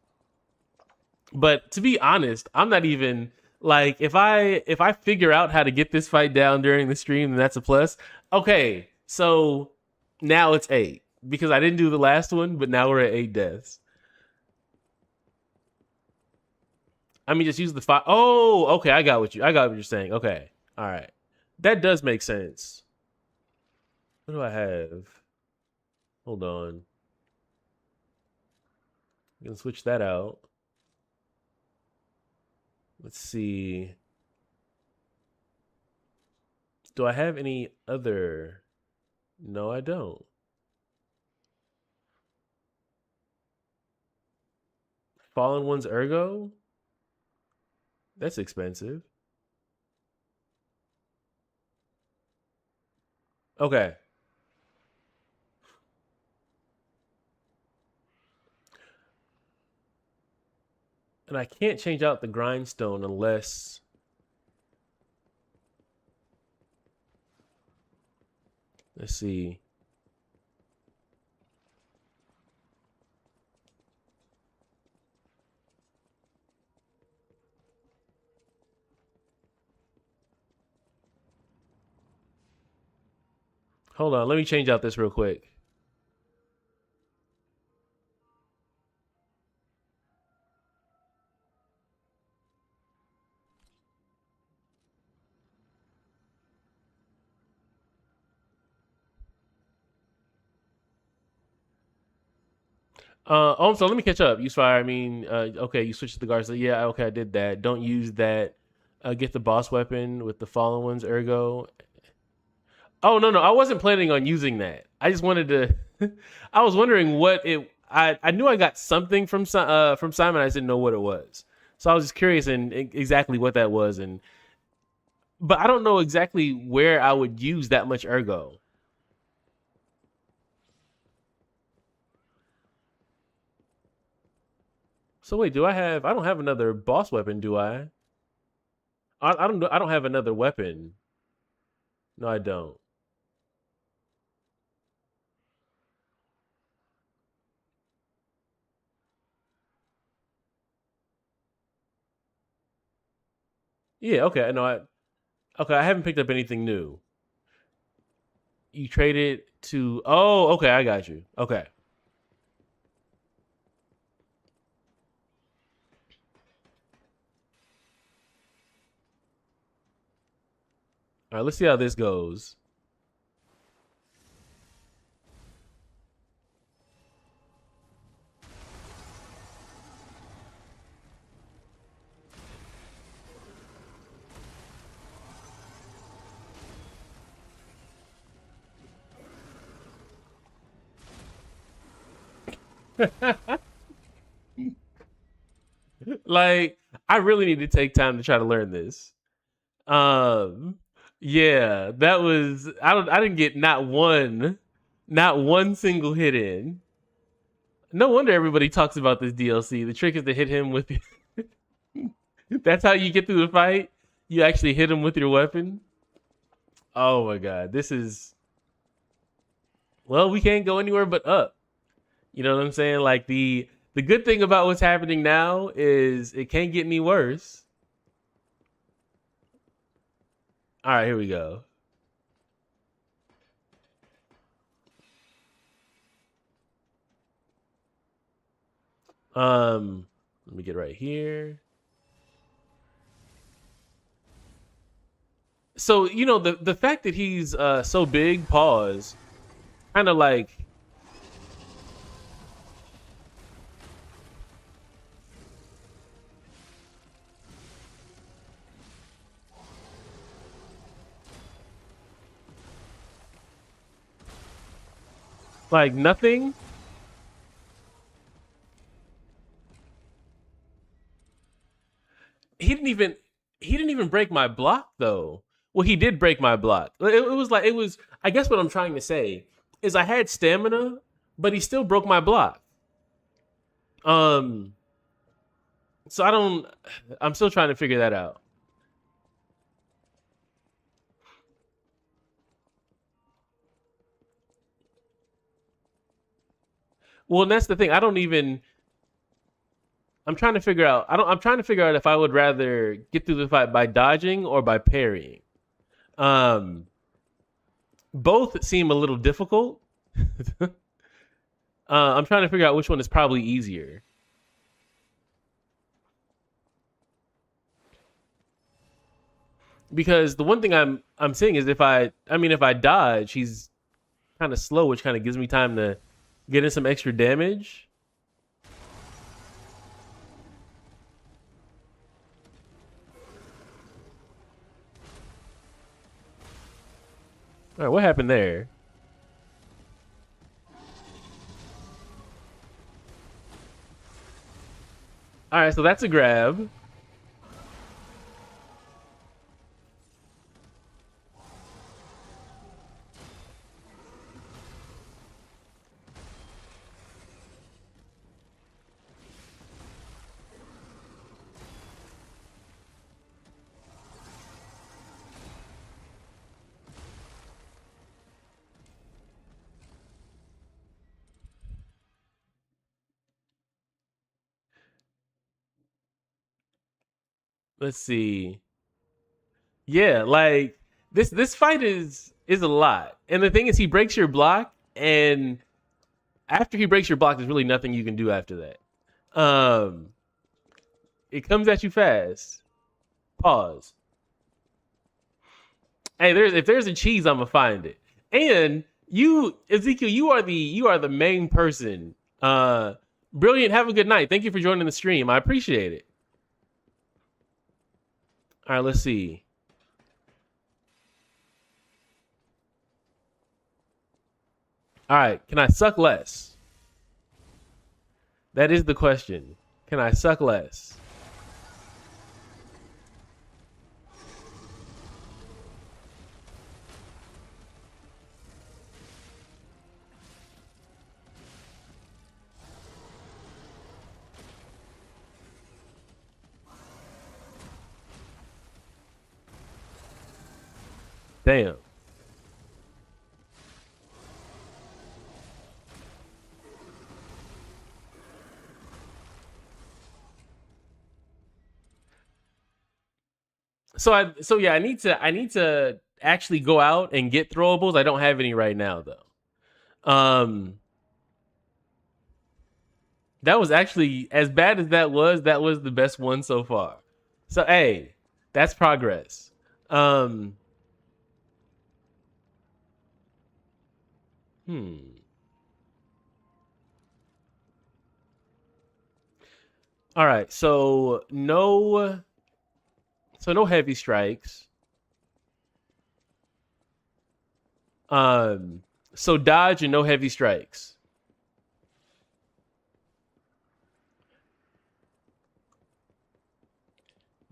But to be honest, I'm not even like if I figure out how to get this fight down during the stream, then that's a plus. Okay, so now it's 8 because I didn't do the last one, but now we're at 8 deaths. I mean, just use the five. Oh, okay, I got what you're saying. Okay, all right, that does make sense. What do I have? Hold on, I can switch that out. Let's see. Do I have any other? No, I don't. Fallen One's Ergo? That's expensive. Okay. And I can't change out the grindstone unless. Let's see. Hold on, let me change out this real quick. So let me catch up. Use fire. I mean, okay, you switched to the guards. So yeah, okay, I did that. Don't use that. Get the boss weapon with the fallen ones. Ergo. Oh no, no, I wasn't planning on using that. I just wanted to. I was wondering what it. I knew I got something from Simon. I just didn't know what it was. So I was just curious and exactly what that was, and but I don't know exactly where I would use that much ergo. So wait, do I have? I don't have another boss weapon, do I? I don't. I don't have another weapon. No, I don't. Yeah, okay. No, I haven't picked up anything new. You traded to oh, okay, I got you. Okay. All right, let's see how this goes. Like, I really need to take time to try to learn this. Um, yeah, that was I didn't get not one single hit in. No wonder everybody talks about this DLC. The trick is to hit him with that's how you get through the fight. You actually hit him with your weapon. Oh my god, this is well, we can't go anywhere but up. You know what I'm saying? Like the good thing about what's happening now is it can't get any worse. All right, here we go. Let me get right here. So you know the fact that he's so big, pause, kind of like nothing. He didn't even he didn't even break my block though. Well, he did break my block. It was like it was. I guess what I'm trying to say is I had stamina, but he still broke my block. Um, so I don't. I'm still trying to figure that out. Well, and that's the thing. I don't even. I'm trying to figure out. I don't. I'm trying to figure out if I would rather get through the fight by dodging or by parrying. Um, both seem a little difficult. I'm trying to figure out which one is probably easier. Because the one thing I'm seeing is if I dodge, he's kind of slow, which kind of gives me time to get in some extra damage. All right, what happened there? All right, so that's a grab. Let's see. Yeah, like this fight is a lot. And the thing is he breaks your block and after he breaks your block there's really nothing you can do after that. It comes at you fast. Pause. Hey, if there's a cheese, I'm gonna find it. And you, Ezekiel, you are the main person. Brilliant. Have a good night. Thank you for joining the stream. I appreciate it. All right, let's see. All right, can I suck less? That is the question. Can I suck less? Damn. So yeah, I need to actually go out and get throwables. I don't have any right now though. Um, that was actually as bad as that was. That was the best one so far. So hey, that's progress. Um, hmm. All right. So no heavy strikes. Um, so dodge and no heavy strikes.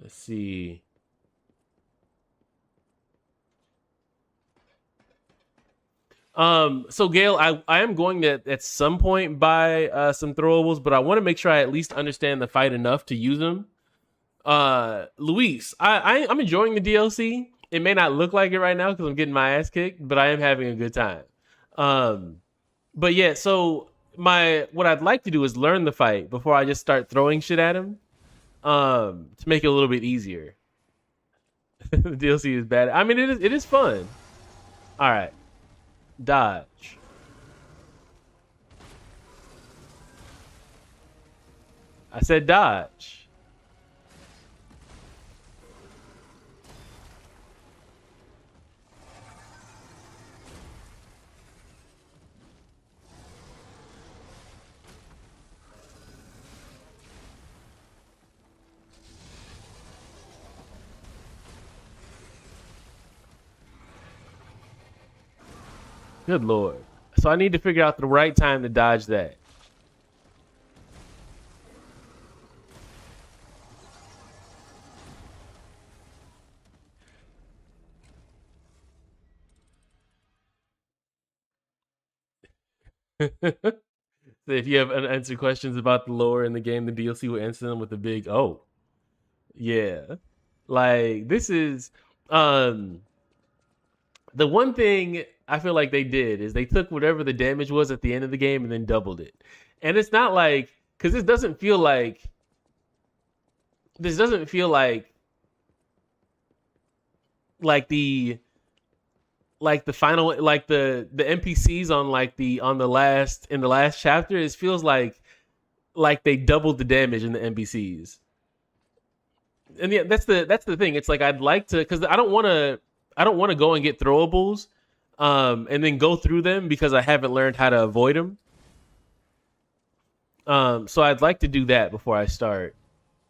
Let's see. So Gail, I am going to at some point buy some throwables, but I want to make sure I at least understand the fight enough to use them. Luis, I'm enjoying the DLC. It may not look like it right now because I'm getting my ass kicked, but I am having a good time. Um, but yeah, so my what I'd like to do is learn the fight before I just start throwing shit at him. To make it a little bit easier. The DLC is bad. I mean, it is fun. All right, dodge. I said dodge. Good lord. So I need to figure out the right time to dodge that. So if you have unanswered questions about the lore in the game, the DLC will answer them with a big "oh." Yeah. Like this is um the one thing I feel like they did is they took whatever the damage was at the end of the game and then doubled it. And it's not like cuz this doesn't feel like like the final like the NPCs on like the on the last in the last chapter. It feels like they doubled the damage in the NPCs. And yeah, that's the thing. It's like I'd like to because I don't want to go and get throwables, and then go through them because I haven't learned how to avoid them. So I'd like to do that before I start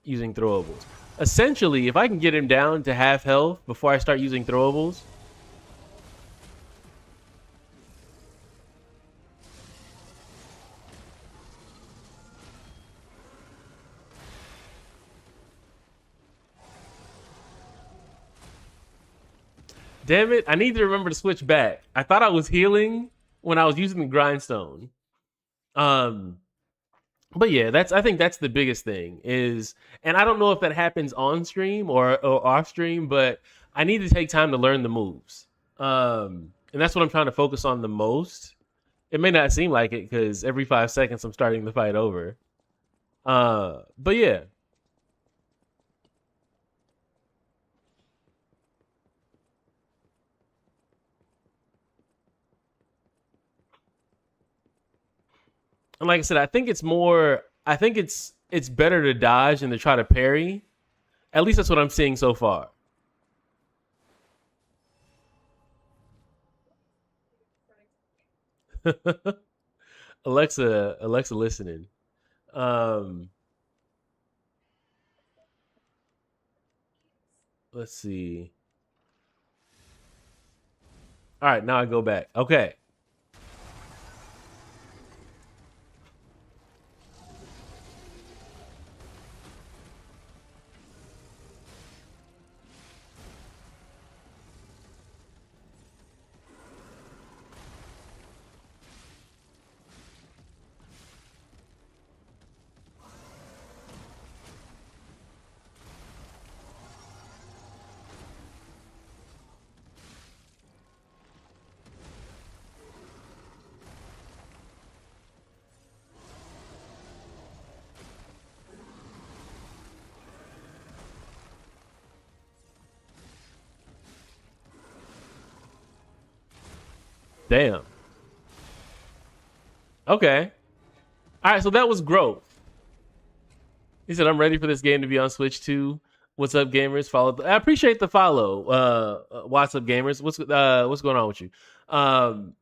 using throwables. Essentially, if I can get him down to half health before I start using throwables. Damn it! I need to remember to switch back. I thought I was healing when I was using the grindstone. Um, but yeah, I think that's the biggest thing is, and I don't know if that happens on stream or off stream, but I need to take time to learn the moves. And that's what I'm trying to focus on the most. It may not seem like it because every 5 seconds I'm starting the fight over. But yeah, and like I said, I think it's more. I think it's better to dodge than to try to parry. At least that's what I'm seeing so far. Alexa, listening. Um, let's see. All right, now I go back. Okay. Damn. Okay. All right, so that was growth. He said, "I'm ready for this game to be on Switch too." What's up, gamers? I appreciate the follow. What's up, gamers? What's going on with you? Um,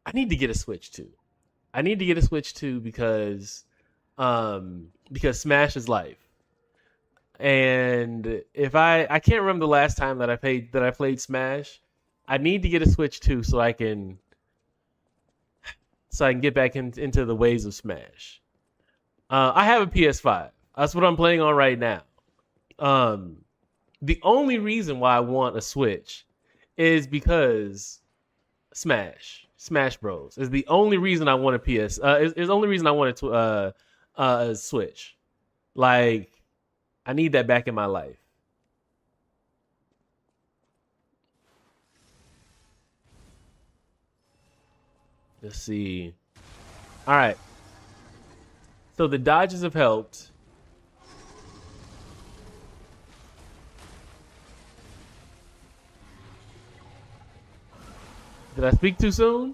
I need to get a Switch too. I need to get a Switch too because Smash is life. And if I can't remember the last time that I played Smash. I need to get a Switch too so I can get back into the ways of Smash. I have a PS5. That's what I'm playing on right now. Um, the only reason why I want a Switch is because Smash Bros. Is the only reason I want a PS. Is the only reason I want a Switch. Like, I need that back in my life. Let's see. All right. So the dodges have helped. Did I speak too soon?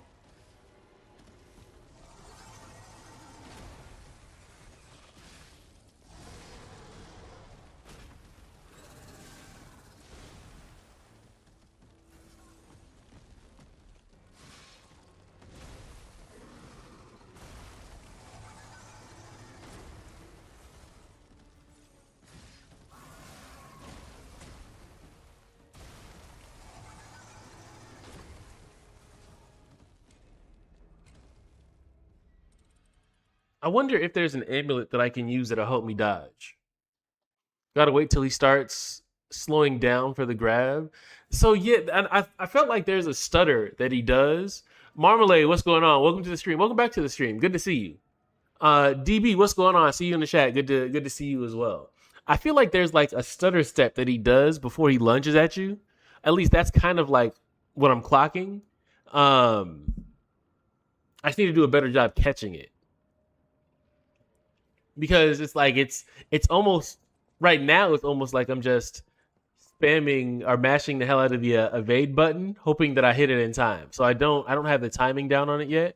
I wonder if there's an amulet that I can use that'll help me dodge. Gotta wait till he starts slowing down for the grab. So yeah, I felt like there's a stutter that he does. Marmalade, what's going on? Welcome to the stream. Welcome back to the stream. Good to see you. DB, what's going on? I see you in the chat. Good to see you as well. I feel like there's like a stutter step that he does before he lunges at you. At least that's kind of like what I'm clocking. I just need to do a better job catching it because it's almost right now. It's almost like I'm just spamming or mashing the hell out of the evade button, hoping that I hit it in time. So I don't have the timing down on it yet.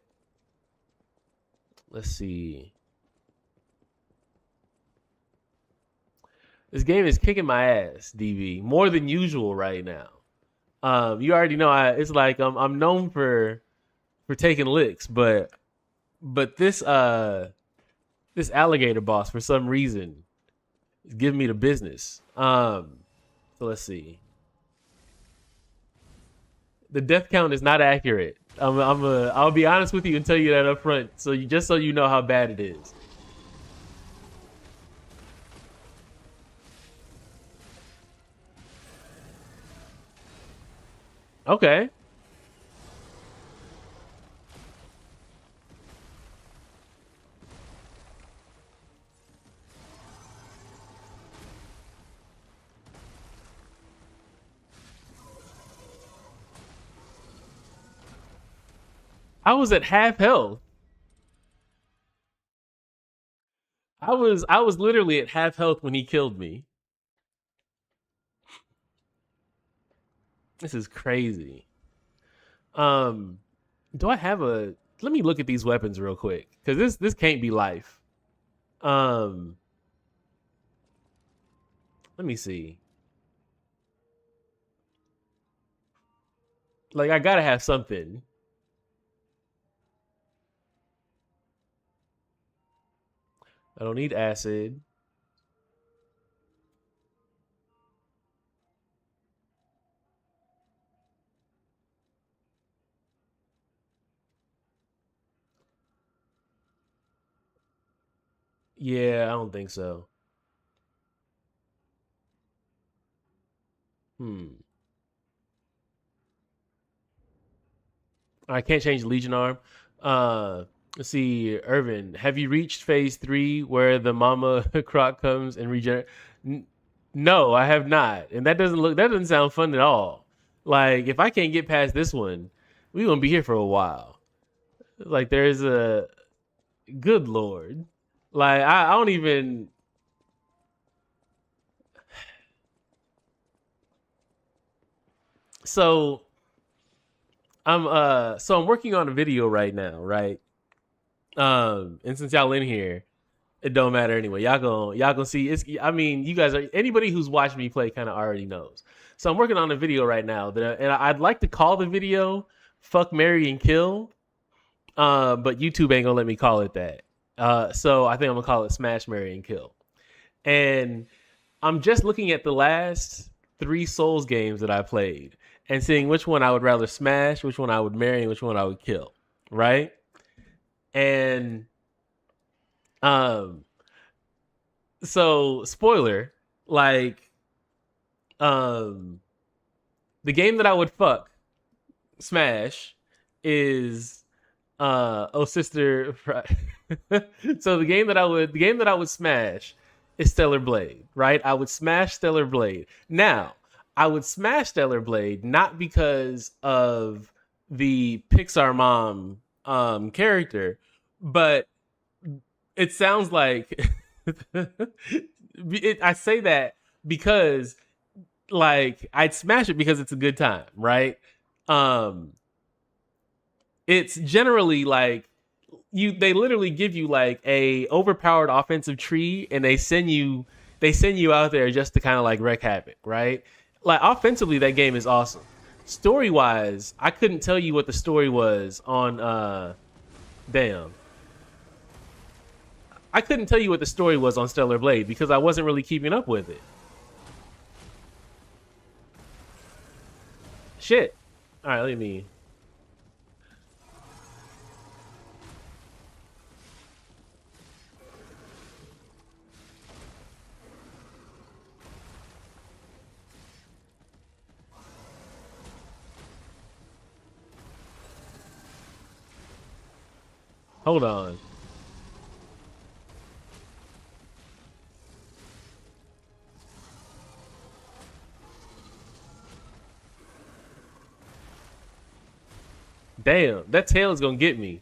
Let's see. This game is kicking my ass, DV, more than usual right now. You already know it's like I'm known for taking licks, but this alligator boss for some reason is giving me the business. So let's see. The death count is not accurate. I'll be honest with you and tell you that up front, so you know how bad it is. Okay. I was at half health. I was literally at half health when he killed me. This is crazy. Do I have a? Let me look at these weapons real quick because this can't be life. Um, let me see. Like I gotta have something. I don't need acid. Yeah, I don't think so. Hmm. I can't change Legion arm. Let's see, Irvin. Have you reached phase 3 where the mama croc comes and regenerate? No, I have not, and that doesn't sound fun at all. Like if I can't get past this one, we gonna be here for a while. Like there's a good lord. Like I don't even. So I'm working on a video right now, right? And since y'all in here, it don't matter anyway. Y'all gonna see. It's. I mean, you guys are anybody who's watched me play kind of already knows. So I'm working on a video right now and I'd like to call the video "Fuck, Marry, and Kill," but YouTube ain't gonna let me call it that. So I think I'm gonna call it "Smash, Marry, and Kill." And I'm just looking at the last 3 Souls games that I played and seeing which one I would rather smash, which one I would marry, and which one I would kill. Right? And um so spoiler, like um the game that I would fuck smash is oh sister. So the game that I would smash is Stellar Blade, right? I would smash Stellar Blade. Now, I would smash Stellar Blade not because of the Pixar mom character, but it sounds like I say that because like I'd smash it because it's a good time, right? Um it's generally like they literally give you like a overpowered offensive tree and they send you out there just to kind of like wreak havoc, right? Like offensively that game is awesome. Story wise, I couldn't tell you what the story was on damn. I couldn't tell you what the story was on Stellar Blade because I wasn't really keeping up with it. Shit. All right, let me hold on. Damn, that tail is gonna get me.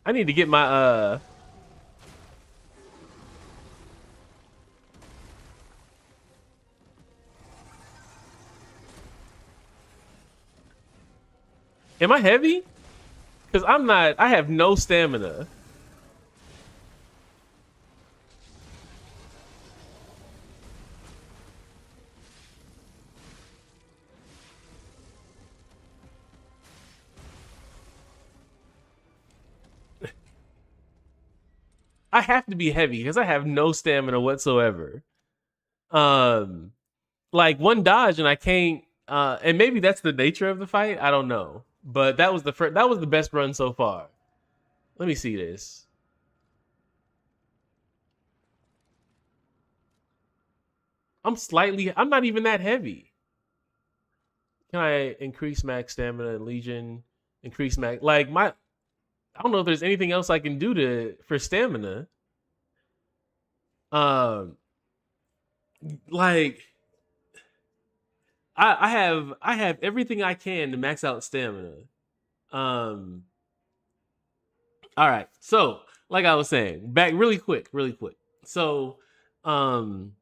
I need to get my am I heavy? Because I'm not. I have no stamina. I have to be heavy because I have no stamina whatsoever. Um, like one dodge and I can't. And maybe that's the nature of the fight. I don't know. But that was the first. That was the best run so far. Let me see this. I'm slightly. I'm not even that heavy. Can I increase max stamina and Legion? Increase max. Like my. I don't know if there's anything else I can do to for stamina. Um, like I have everything I can to max out stamina. Um, all right. So, like I was saying, back really quick, really quick. So, um,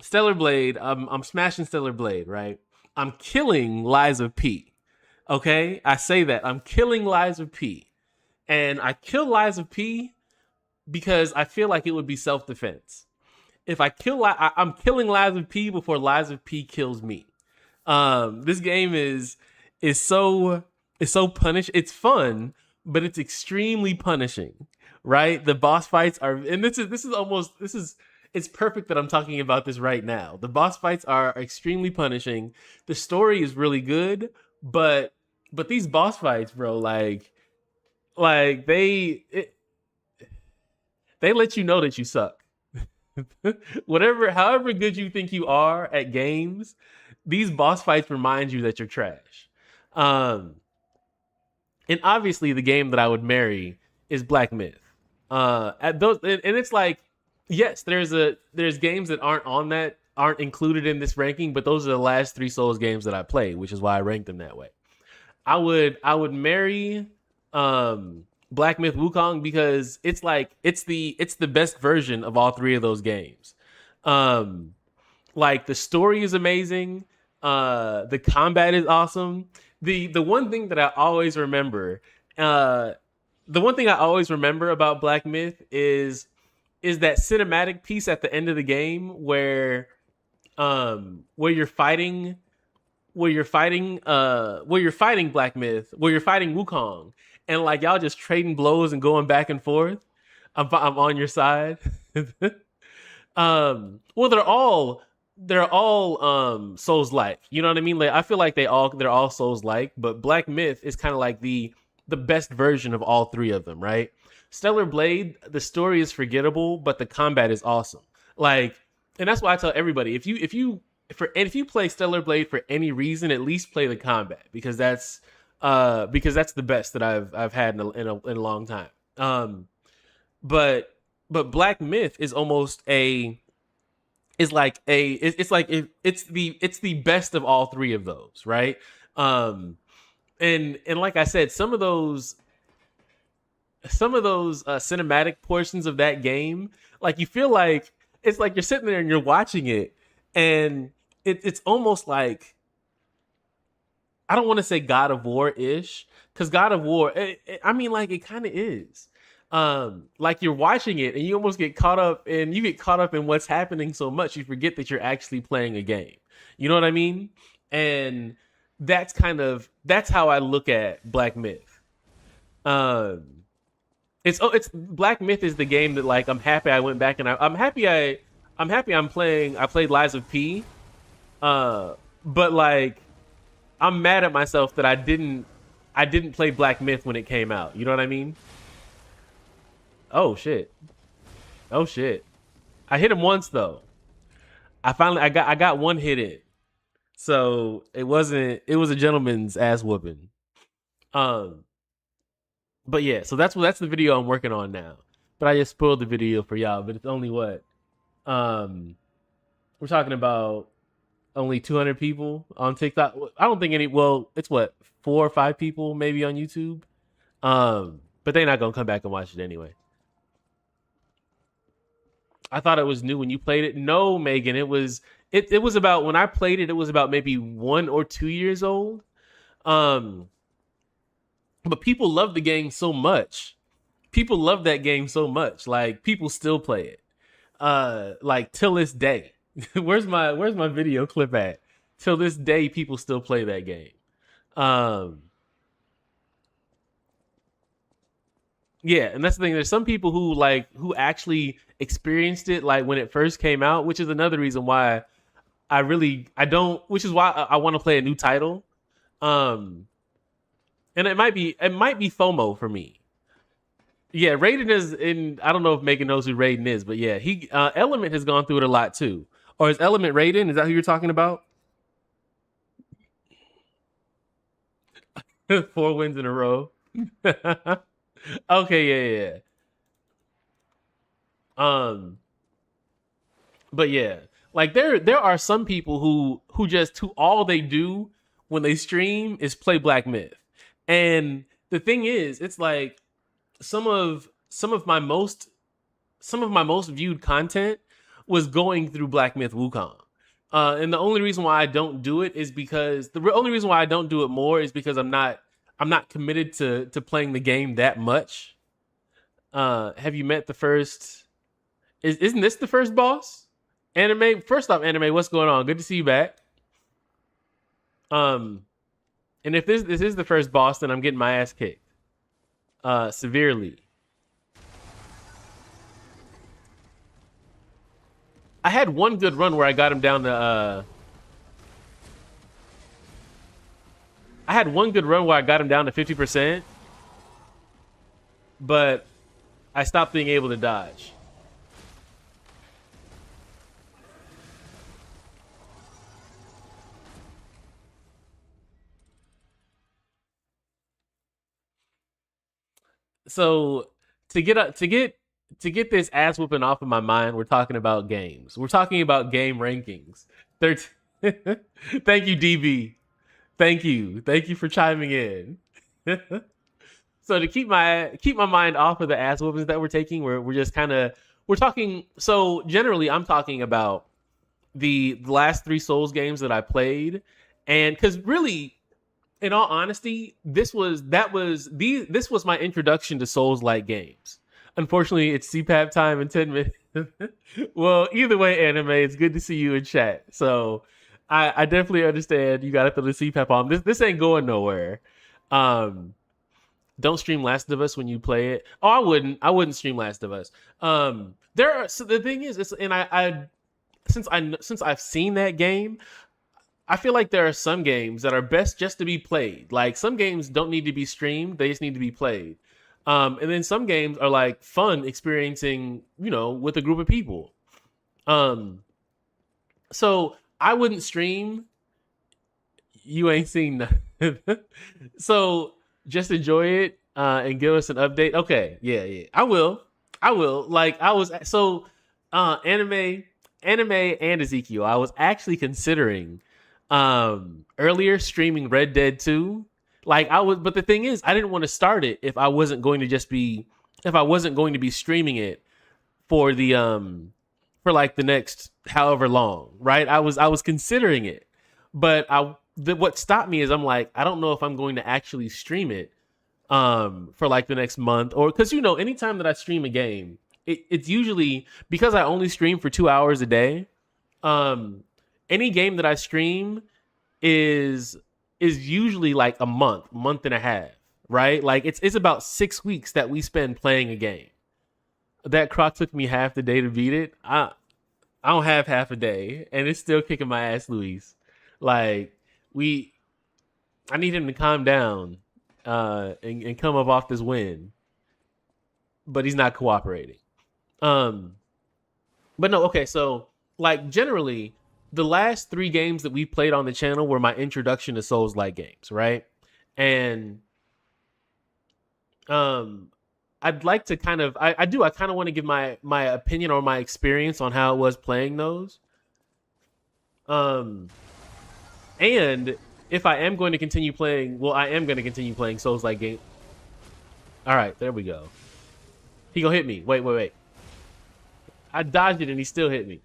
Stellar Blade. I'm smashing Stellar Blade, right? I'm killing Lies of P. Okay, I say that I'm killing Lies of P, and I kill Lies of P because I feel like it would be self defense. If I I'm killing Lies of P before Lies of P kills me. This game is so punish. It's fun, but it's extremely punishing. Right? The boss fights are, and this is it's perfect that I'm talking about this right now. The boss fights are extremely punishing. The story is really good, but these boss fights, bro, like they let you know that you suck. However good you think you are at games, these boss fights remind you that you're trash. Um, and obviously, the game that I would marry is Black Myth. At those, and it's like, yes, there's games that aren't included in this ranking, but those are the last three Souls games that I played, which is why I ranked them that way. I would marry Black Myth Wukong because it's the best version of all three of those games. Um, like the story is amazing, the combat is awesome. The one thing that I always remember, uh, the one thing I always remember about Black Myth is that cinematic piece at the end of the game where you're fighting Black Myth, where you're fighting Wukong, and like y'all just trading blows and going back and forth. I'm on your side. Well, they're all Souls like. You know what I mean? Like I feel like they're all Souls like, but Black Myth is kind of like the best version of all three of them, right? Stellar Blade, the story is forgettable, but the combat is awesome. Like, and that's why I tell everybody, if you play Stellar Blade for any reason, at least play the combat because that's the best that I've had in a long time. But Black Myth is almost a is like a it's like it's the best of all three of those, right? Um, and like I said, some of those cinematic portions of that game, like you feel like it's like you're sitting there and you're watching it, and it's almost like I don't want to say God of War ish, because God of War, I mean, like it kind of is. Like you're watching it and you almost get caught up in what's happening so much you forget that you're actually playing a game. You know what I mean? And that's how I look at Black Myth. Um, it's Black Myth is the game that like I'm happy I went back and I'm happy I played Lies of P. But like I'm mad at myself that I didn't play Black Myth when it came out. You know what I mean? Oh shit. Oh shit. I hit him once though. I got one hit in. So it was a gentleman's ass whooping. Um but yeah, so that's the video I'm working on now. But I just spoiled the video for y'all, but it's only what? Um we're talking about only 200 people on TikTok. I don't think it's what, 4 or 5 people maybe on YouTube. But they're not gonna come back and watch it anyway. I thought it was new when you played it. No, Megan, it was about when I played it. It was about maybe 1 or 2 years old. Um, but people love the game so much. People love that game so much. Like people still play it. Like till this day. Where's my video clip at? Till this day, people still play that game. Um, Yeah, and that's the thing. There's some people who actually experienced it like when it first came out, which is another reason why I don't, which is why I want to play a new title. Um, and it might be FOMO for me. Yeah, Raiden is in. I don't know if Megan knows who Raiden is, but yeah, he Element has gone through it a lot too. Or is Element Raiden? Is that who you're talking about? 4 wins in a row. Okay, yeah, yeah. Um, but yeah, like there are some people who all they do when they stream is play Black Myth, and the thing is, it's like some of my most viewed content was going through Black Myth Wukong. And the only reason why I don't do it is because only reason why I don't do it more is because I'm not committed to playing the game that much. Have you met the first? Isn't this the first boss? Anime. First off, anime. What's going on? Good to see you back. Um, and if this is the first boss, then I'm getting my ass kicked. Severely. I had one good run where I got him down to. I had one good run where I got him down to 50%, but I stopped being able to dodge. So to get to get this ass whooping off of my mind, we're talking about games. We're talking about game rankings. 13. Thank you, DB. Thank you for chiming in. So to keep my mind off of the ass whoopings that we're taking, we're just kind of we're talking. So generally, I'm talking about the last three Souls games that I played, and because really, in all honesty, this was my introduction to Souls like games. Unfortunately, it's CPAP time in 10 minutes. Well, either way, anime, it's good to see you in chat. So I definitely understand you gotta throw the CPAP on. This ain't going nowhere. Um don't stream Last of Us when you play it. Oh, I wouldn't stream Last of Us. There are so the thing is, it's, and I since I've seen that game, I feel like there are some games that are best just to be played. Like some games don't need to be streamed; they just need to be played. And then some games are like fun experiencing, with a group of people. Um, so I wouldn't stream. You ain't seen nothing. So just enjoy it and give us an update. Okay, yeah, I will. I will. Like I was so anime and Ezekiel. I was actually considering earlier streaming Red Dead 2. Like I was, but the thing is, I didn't want to start it if I wasn't going to be streaming it for the for like the next however long, right? I was considering it, but what stopped me is I'm like, I don't know if I'm going to actually stream it for like the next month, or because anytime that I stream a game, it's usually because I only stream for 2 hours a day. um any game that I stream is usually like a month and a half, right? Like it's about 6 weeks that we spend playing a game. That Croc took me half the day to beat it. I don't have half a day, and it's still kicking my ass, Luis. Like we, I need him to calm down, and come up off this win, but he's not cooperating. Um, but no, okay. So like generally, the last three games that we played on the channel were my introduction to Souls like games, right? And um, I'd like to kind of, I kind of want to give my opinion or my experience on how it was playing those. Um, and if I am going to continue playing, well, I am going to continue playing Souls like game. All right, there we go. He gonna hit me. Wait. I dodged it and he still hit me.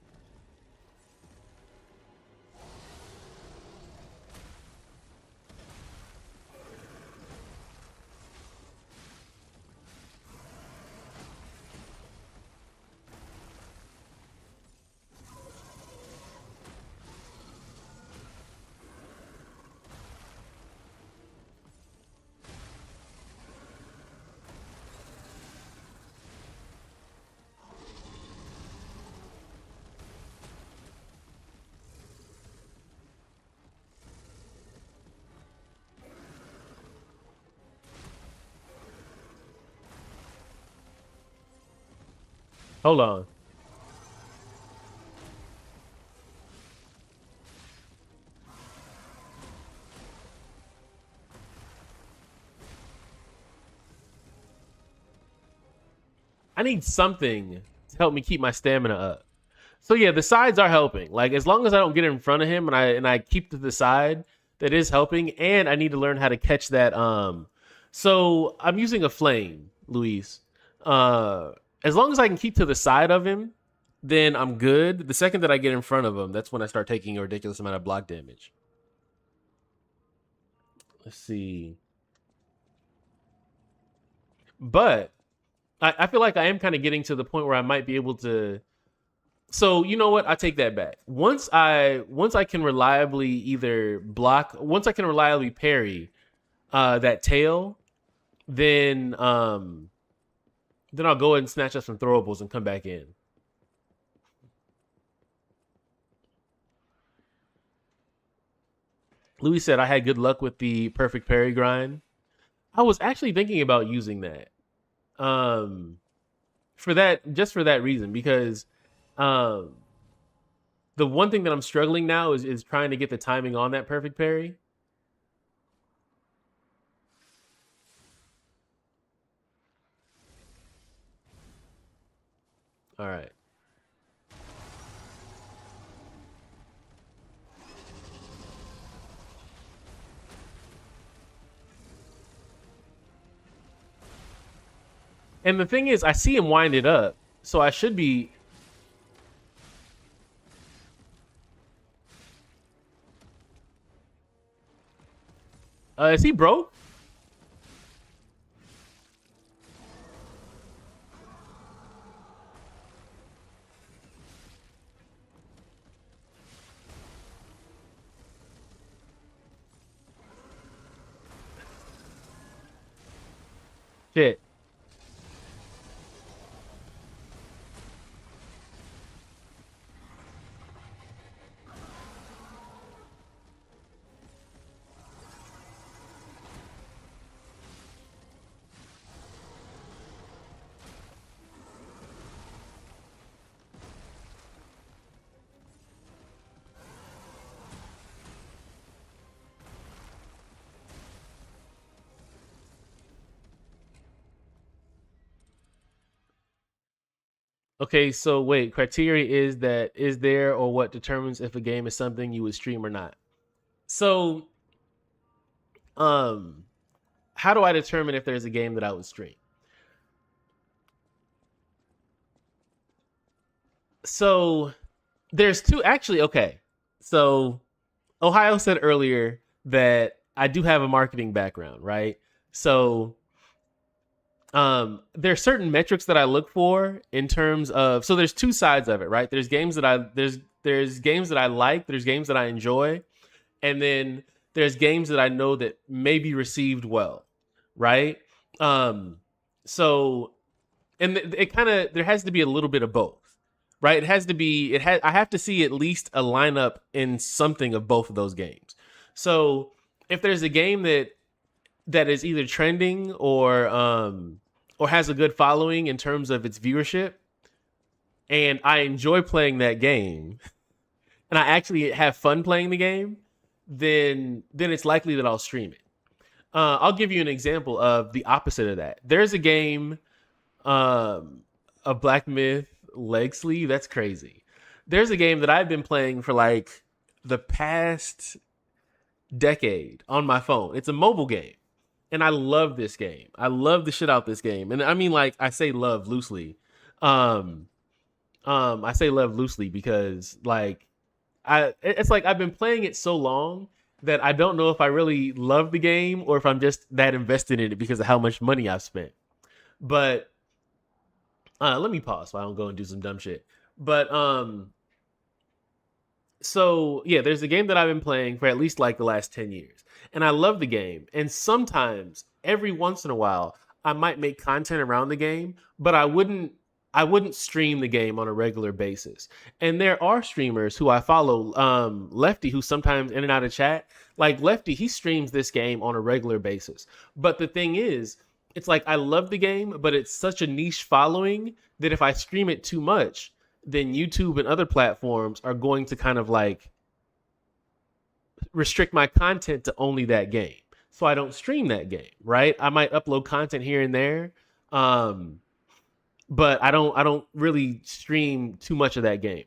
Hold on. I need something to help me keep my stamina up. So yeah, the sides are helping. Like as long as I don't get in front of him and I keep to the side, that is helping. And I need to learn how to catch that. So I'm using a flame, Luis. Uh, as long as I can keep to the side of him, then I'm good. The second that I get in front of him, that's when I start taking a ridiculous amount of block damage. Let's see. But I feel like I am kind of getting to the point where I might be able to. So you know what? I take that back. Once I can reliably either block, once I can reliably parry that tail, then I'll go ahead and snatch up some throwables and come back in. Louis said I had good luck with the perfect parry grind. I was actually thinking about using that. Um, for that, just for that reason, because um the one thing that I'm struggling now is trying to get the timing on that perfect parry. All right. And the thing is, I see him wind it up, so I should be. Is he broke? Shit. Okay, so wait, criteria is there or what determines if a game is something you would stream or not. So, um, how do I determine if there's a game that I would stream? So, there's two actually, okay. So, Ohio said earlier that I do have a marketing background, right? So, there's certain metrics that I look for in terms of, so there's two sides of it, right? There's games that I like, there's games that I enjoy, and then there's games that I know that may be received well, right? Um, so and it kind of, there has to be a little bit of both, right? It has to be, I have to see at least a lineup in something of both of those games. So if there's a game that is either trending or has a good following in terms of its viewership, and I enjoy playing that game, and I actually have fun playing the game, then it's likely that I'll stream it. I'll give you an example of the opposite of that. There's a game, a Black Myth leg sleeve. That's crazy. There's a game that I've been playing for like the past decade on my phone. It's a mobile game, and I love this game. I love the shit out this game, and I mean, like, I say love loosely. Um, I say love loosely because like it's like I've been playing it so long that I don't know if I really love the game or if I'm just that invested in it because of how much money I've spent. But let me pause so I don't go and do some dumb shit. But so yeah, there's a game that I've been playing for at least like the last 10 years. And I love the game. And sometimes every once in a while I might make content around the game, but I wouldn't stream the game on a regular basis. And there are streamers who I follow, Lefty, who's sometimes in and out of chat. Like Lefty, he streams this game on a regular basis. But the thing is, it's like I love the game, but it's such a niche following that if I stream it too much, then YouTube and other platforms are going to kind of like restrict my content to only that game. So I don't stream that game, right? I might upload content here and there. Um, but I don't really stream too much of that game.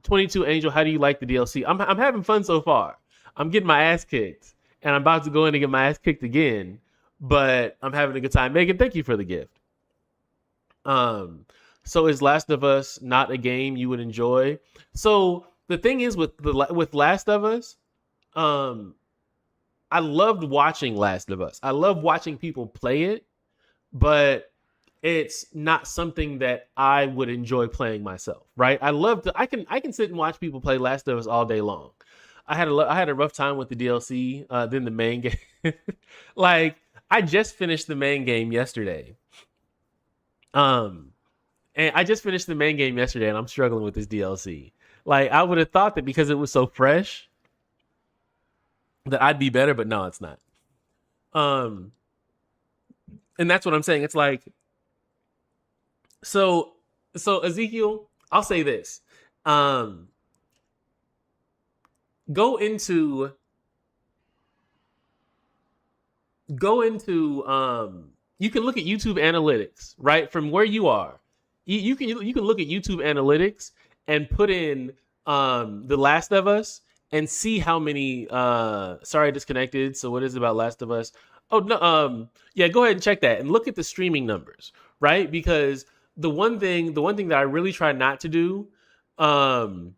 22 Angel, how do you like the DLC? I'm having fun so far. I'm getting my ass kicked, and I'm about to go in and get my ass kicked again, but I'm having a good time. Megan, thank you for the gift. Um, so is Last of Us not a game you would enjoy? So the thing is with Last of Us, um, I loved watching Last of Us. I love watching people play it, but it's not something that I would enjoy playing myself, right? I can sit and watch people play Last of Us all day long. I had a rough time with the DLC, then the main game. Like I just finished the main game yesterday. Um, and I just finished the main game yesterday, and I'm struggling with this DLC. Like I would have thought that because it was so fresh that I'd be better, but no, it's not. Um, and that's what I'm saying. It's like so so Ezekiel, I'll say this. Um, go into go into you can look at YouTube analytics, right? From where you are. you can look at YouTube analytics and put in The Last of Us and see how many sorry I disconnected. So what is it about Last of Us? Oh no, yeah, go ahead and check that and look at the streaming numbers, right? Because the one thing that I really try not to do, um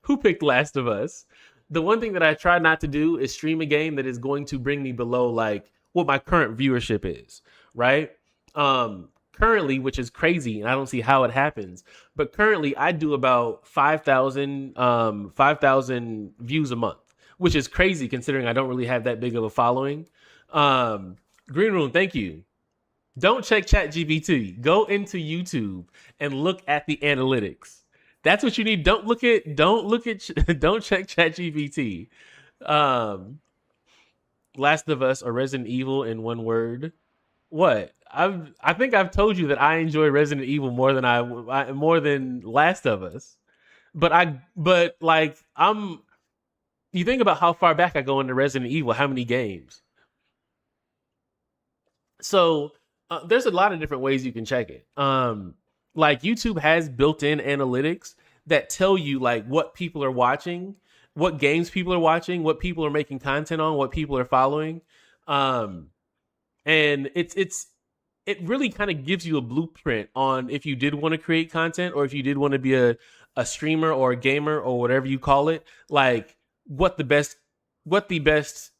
who picked Last of Us? The one thing that I try not to do is stream a game that is going to bring me below like what my current viewership is, right? Currently, which is crazy, and I don't see how it happens, but currently I do about 5,000 views a month, which is crazy considering I don't really have that big of a following. Um, Green Room, thank you. Don't check ChatGPT. Go into YouTube and look at the analytics. That's what you need. Don't check ChatGPT. Um, Last of Us or Resident Evil in one word. What? I think I've told you that I enjoy Resident Evil more than Last of Us. But like I'm you think about how far back I go into Resident Evil, how many games. So there's a lot of different ways you can check it. Like YouTube has built-in analytics that tell you like what people are watching, what games people are watching, what people are making content on, what people are following. Um, and it really kind of gives you a blueprint on if you did want to create content or if you did want to be a streamer or a gamer or whatever you call it, like what the best what the best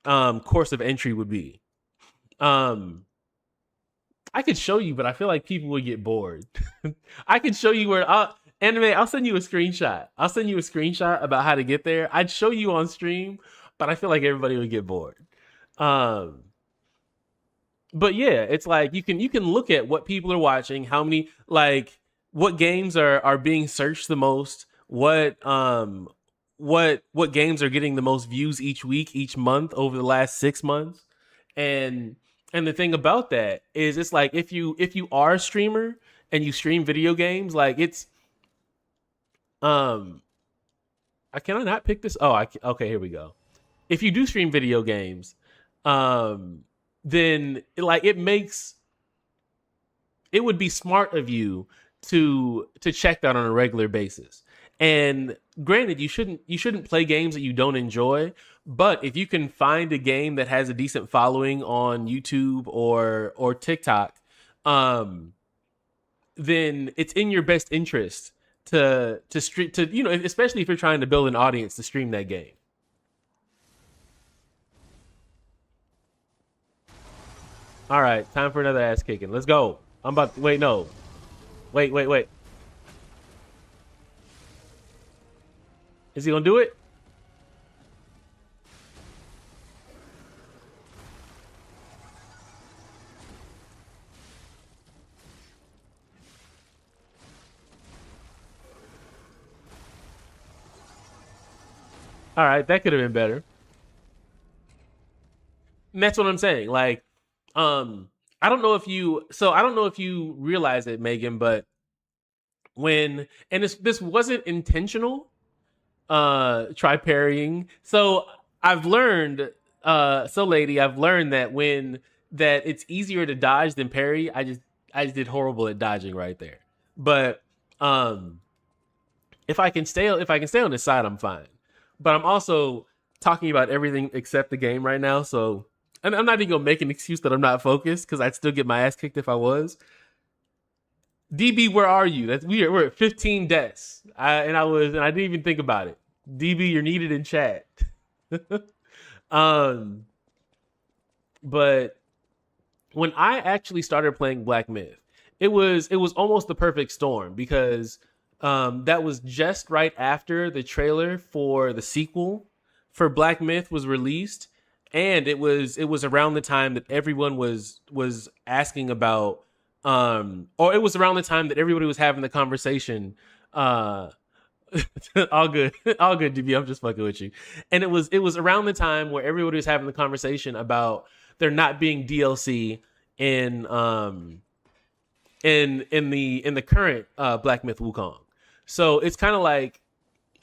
course of entry would be. Um, I could show you, but I feel like people would get bored. I could show you where anime. I'll send you a screenshot. I'll send you a screenshot about how to get there. I'd show you on stream, but I feel like everybody would get bored. Um, but yeah, it's like you can look at what people are watching, how many like what games are being searched the most, what games are getting the most views each week, each month over the last 6 months, and and the thing about that is it's like if you are a streamer and you stream video games, like it's um I cannot not pick this. Oh, okay, here we go. If you do stream video games, um then like it would be smart of you to check that on a regular basis. And granted, you shouldn't play games that you don't enjoy, but if you can find a game that has a decent following on YouTube or TikTok, um then it's in your best interest to stream to especially if you're trying to build an audience to stream that game. All right, time for another ass kicking. Let's go. I'm about to, wait, no. Wait. Is he gonna do it? All right, that could have been better. And that's what I'm saying. Like, I don't know if you realize it, Megan, but and this wasn't intentional, try parrying. So I've learned, lady, I've learned that it's easier to dodge than parry. I just did horrible at dodging right there. But um if I can stay on this side, I'm fine. But I'm also talking about everything except the game right now, so and I'm not even gonna make an excuse that I'm not focused because I'd still get my ass kicked if I was. DB, where are you? We're at 15 deaths. I didn't even think about it. DB, you're needed in chat. um, but when I actually started playing Black Myth, it was almost the perfect storm because that was just right after the trailer for the sequel for Black Myth was released, and it was around the time that everyone was asking about, or it was around the time that everybody was having the conversation. Uh, all good, all good, DB. I'm just fucking with you. And it was around the time where everybody was having the conversation about there not being DLC in in the current Black Myth Wukong. So it's kind of like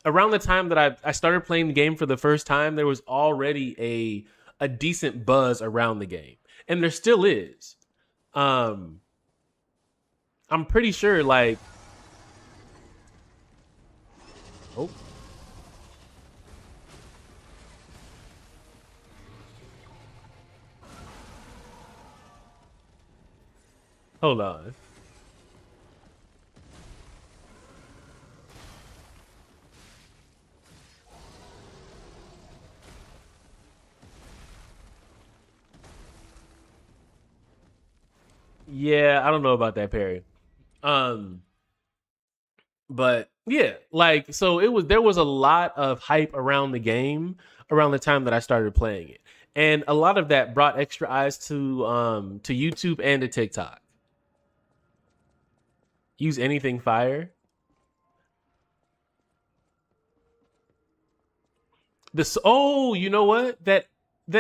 around the time that I started playing the game for the first time, there was already a decent buzz around the game, and there still is. Um, I'm pretty sure like, oh, hold on. Yeah, I don't know about that, Perry. Um, but yeah, like so it was there was a lot of hype around the game around the time that I started playing it. And a lot of that brought extra eyes to YouTube and to TikTok. Use anything fire. This oh, you know what? That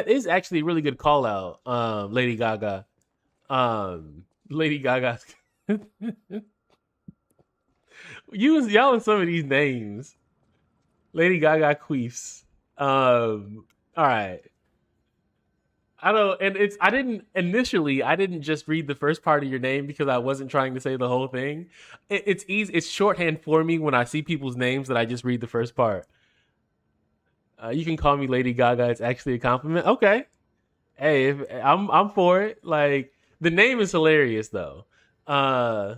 is actually a really good call out, Lady Gaga. Lady Gaga. Y'all in some of these names. Lady Gaga queefs. All right. I don't, and it's I didn't just read the first part of your name because I wasn't trying to say the whole thing. It's easy, it's shorthand for me when I see people's names that I just read the first part. You can call me Lady Gaga. It's actually a compliment. Okay, hey, I'm for it. Like the name is hilarious though. Uh,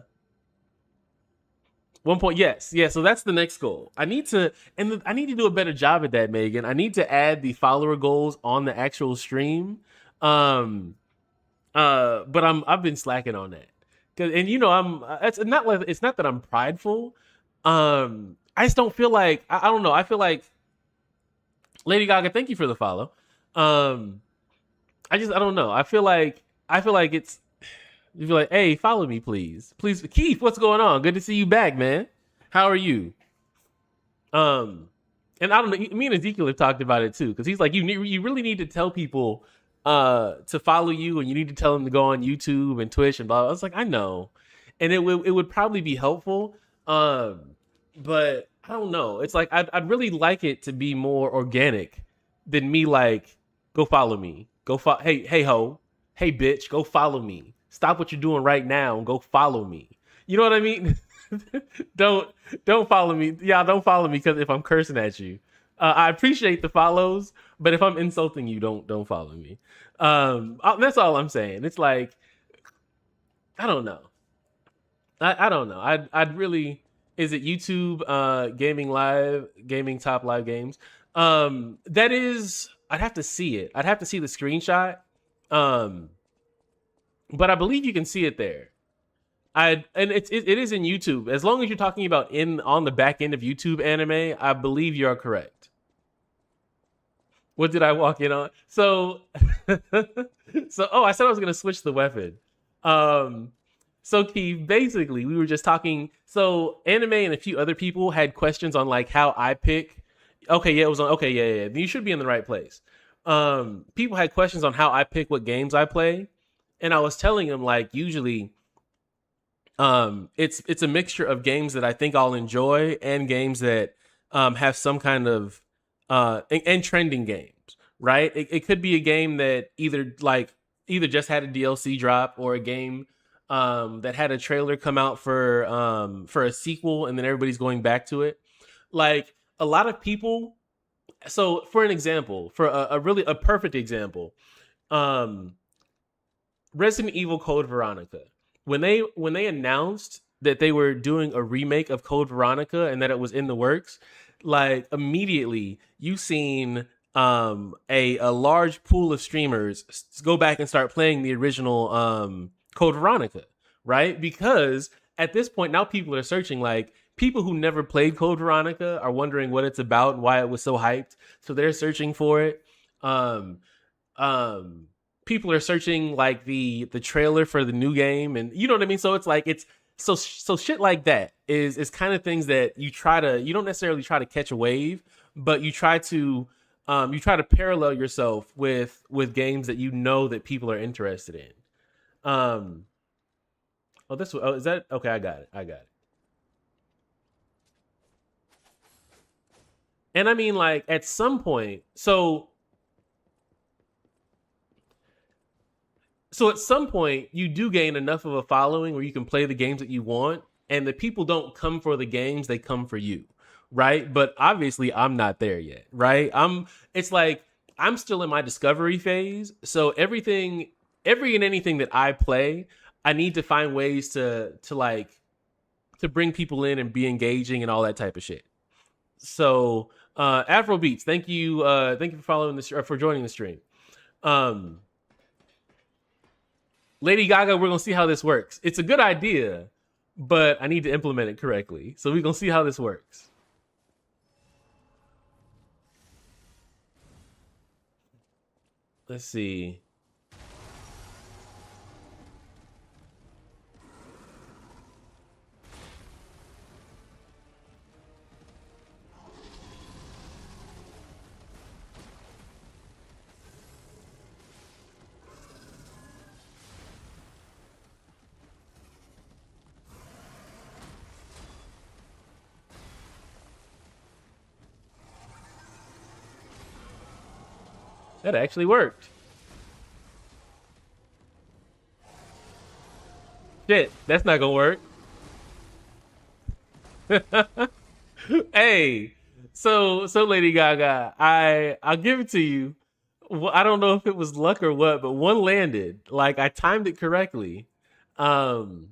1 point, yes, yeah. So that's the next goal. I need to do a better job at that, Megan. I need to add the follower goals on the actual stream. Um, but I've been slacking on that. And you know it's not that I'm prideful. I just don't feel like I don't know. I feel like Lady Gaga, thank you for the follow. Um, I don't know. I feel like it's you feel like, hey, follow me, please. Please, Keith, what's going on? Good to see you back, man. How are you? Um, and I don't know. Me and Ezekiel have talked about it too, because he's like, you really need to tell people to follow you, and you need to tell them to go on YouTube and Twitch and blah, blah. I was like, I know, and it would probably be helpful. But I don't know. It's like I'd really like it to be more organic than me like go follow me, hey ho, hey bitch, go follow me. Stop what you're doing right now and go follow me. You know what I mean? don't don't follow me. Yeah, don't follow me because if I'm cursing at you, I appreciate the follows, but if I'm insulting you, don't follow me. That's all I'm saying. It's like I don't know. I don't know. I'd really is it YouTube gaming live gaming top live games. That is I'd have to see it. I'd have to see the screenshot. Um, but I believe you can see it there. It is in YouTube. As long as you're talking about in on the back end of YouTube anime, I believe you are correct. What did I walk in on? So I said I was gonna switch the weapon. Um so Keith, basically we were just talking so anime and a few other people had questions on like how I pick. Okay, yeah, it was on okay, yeah. You should be in the right place. People had questions on how I pick what games I play. And I was telling them like usually it's a mixture of games that I think I'll enjoy and games that have some kind of and trending games, right? It could be a game that either just had a DLC drop or a game that had a trailer come out for a sequel and then everybody's going back to it. Like a lot of people. So for an example, for a really a perfect example, um, Resident Evil Code Veronica. When they announced that they were doing a remake of Code Veronica and that it was in the works, like immediately you seen a large pool of streamers go back and start playing the original Code Veronica, right? Because at this point now people are searching like people who never played Code Veronica are wondering what it's about and why it was so hyped. So they're searching for it. Um, um People are searching like the trailer for the new game and you know what I mean, so it's like it's so shit like that is kind of things that you don't necessarily try to catch a wave, but you try to parallel yourself with games that you know that people are interested in. Um oh this oh is that okay, I got it. And I mean like at some point So at some point, you do gain enough of a following where you can play the games that you want, and the people don't come for the games; they come for you, right? But obviously, I'm not there yet, right? It's like I'm still in my discovery phase. So every and anything that I play, I need to find ways to bring people in and be engaging and all that type of shit. So Afro Beats, thank you for following this for joining the stream. Um, Lady Gaga, we're gonna see how this works. It's a good idea, but I need to implement it correctly. So we're gonna see how this works. Let's see. That actually worked. Shit, that's not gonna work. Hey, so Lady Gaga, I'll give it to you. Well, I don't know if it was luck or what, but one landed. Like I timed it correctly. Um,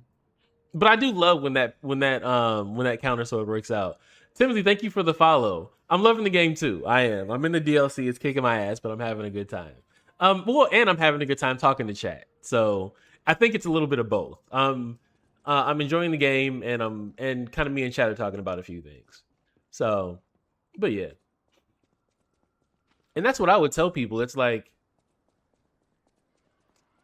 but I do love when that counter sword works out. Timothy, thank you for the follow. I'm loving the game too. I am. I'm in the DLC. It's kicking my ass, but I'm having a good time. Well, and I'm having a good time talking to chat. So I think it's a little bit of both. I'm enjoying the game, and kind of me and chat are talking about a few things. So, but yeah, and that's what I would tell people. It's like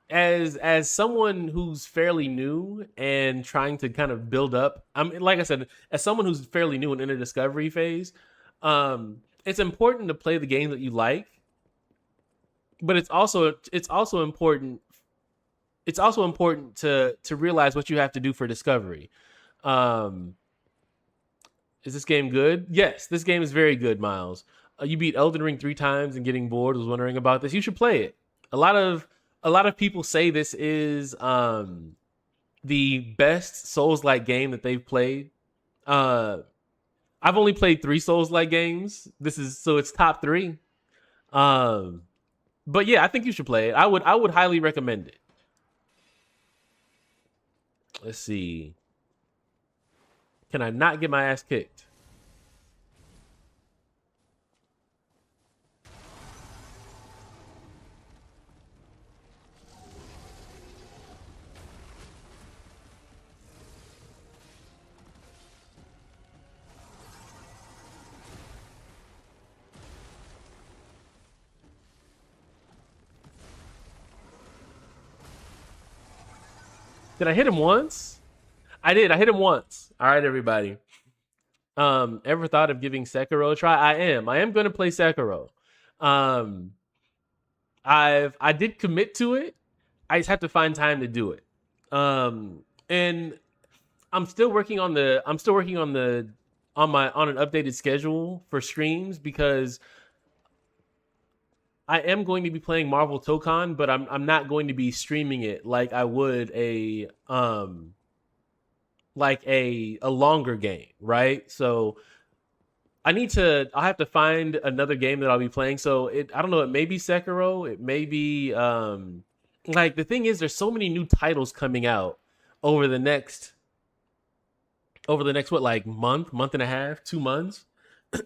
as someone who's fairly new and trying to kind of build up. Like I said, as someone who's fairly new and in a discovery phase, it's important to play the game that you like, but it's also important to realize what you have to do for discovery. Um, is this game good? Yes, this game is very good, Miles. You beat Elden Ring 3 times and getting bored. Was wondering about this. You should play it. A lot of people say this is the best Souls-like game that they've played. Uh, I've only played 3 Souls-like games. It's top 3. Um, but yeah, I think you should play it. I would highly recommend it. Let's see. Can I not get my ass kicked? Did I hit him once? I did. I hit him once. All right, everybody. Ever thought of giving Sekiro a try? I am going to play Sekiro. Um, I did commit to it. I just have to find time to do it. And I'm still working on the on an updated schedule for streams because I am going to be playing Marvel Tokon, but I'm not going to be streaming it like I would a longer game, right? So I'll have to find another game that I'll be playing. So I don't know, it may be Sekiro, it may be like the thing is there's so many new titles coming out over the next what, like month and a half, 2 months.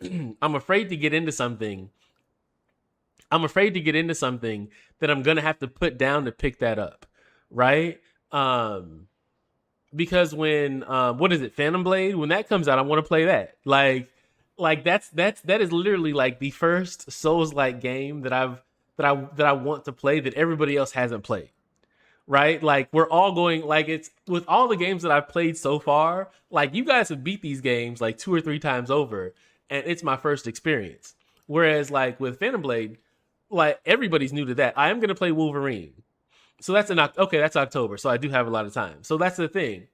I'm afraid to get into something. I'm afraid to get into something that I'm gonna have to put down to pick that up, right? Um, because when what is it, Phantom Blade? When that comes out, I want to play that. Like that is literally like the first Souls like game that I want to play that everybody else hasn't played. Right? Like we're all going like it's with all the games that I've played so far, like you guys have beat these games like 2 or 3 times over, and it's my first experience. Whereas like with Phantom Blade, like everybody's new to that. I am gonna play Wolverine. So that's October. So I do have a lot of time. So that's the thing.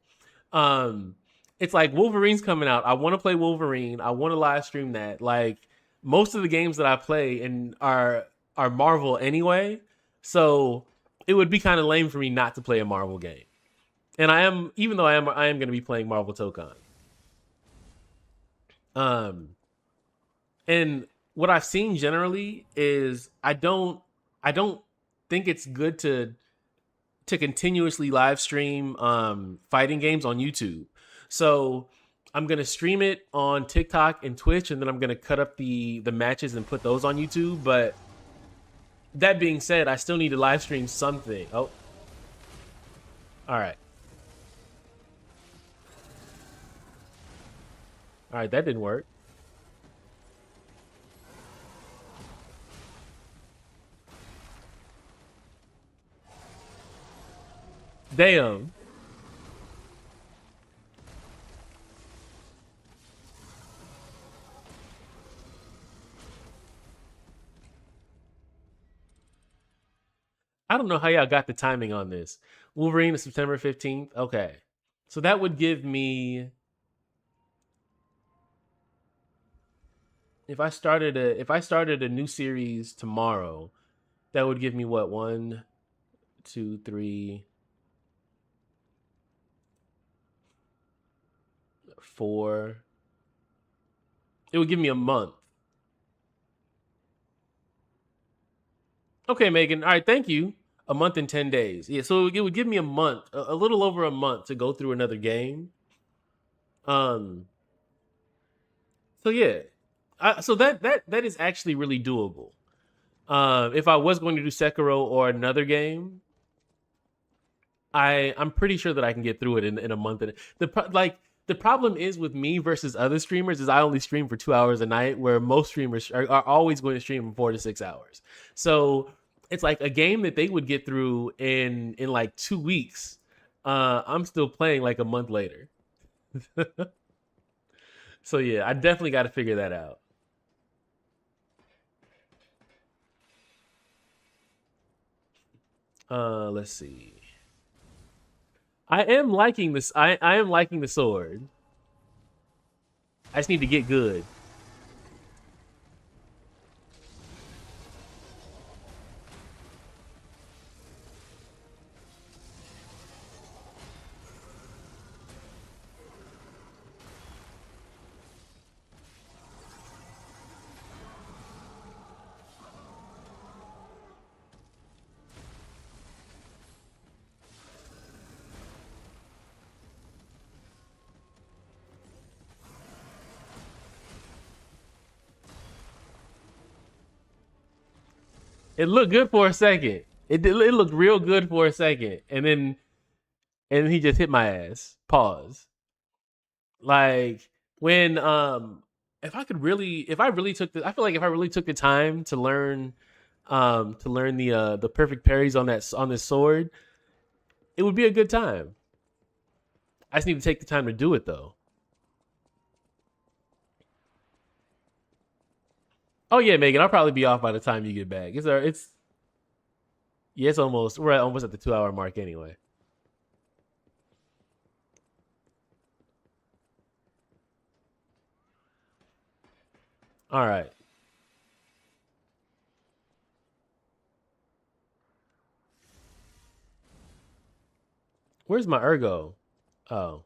Um, it's like Wolverine's coming out. I want to play Wolverine. I want to live stream that. Like most of the games that I play and are Marvel anyway. So it would be kind of lame for me not to play a Marvel game. And I am, even though I am going to be playing Marvel Tokon. And what I've seen generally is I don't think it's good to continuously live stream fighting games on YouTube. So I'm gonna stream it on TikTok and Twitch, and then I'm gonna cut up the matches and put those on YouTube. But that being said, I still need to live stream something. Oh, all right, that didn't work. Damn. I don't know how y'all got the timing on this. Wolverine is September 15th. Okay. So that would give me, if I started a new series tomorrow, that would give me what, 1, 2, 3, 4. It would give me a month. Okay, Megan. All right, thank you. A month and 10 days. Yeah, so it would give me a month, a little over a month to go through another game. So yeah. So that is actually really doable. If I was going to do Sekiro or another game, I'm pretty sure that I can get through it in a month. And the problem is with me versus other streamers is I only stream for 2 hours a night, where most streamers are always going to stream for 4 to 6 hours. So it's like a game that they would get through in like 2 weeks. I'm still playing like a month later. So yeah, I definitely got to figure that out. Let's see. I am liking this. I am liking the sword. I just need to get good. It looked good for a second. It looked real good for a second, and then he just hit my ass. Pause. Like when if I really took the, I feel like if I really took the time to learn the perfect parries on this sword, it would be a good time. I just need to take the time to do it though. Oh yeah, Megan, I'll probably be off by the time you get back. It's yeah, it's almost, we're almost at the 2 hour mark anyway. All right. Where's my ergo? Oh.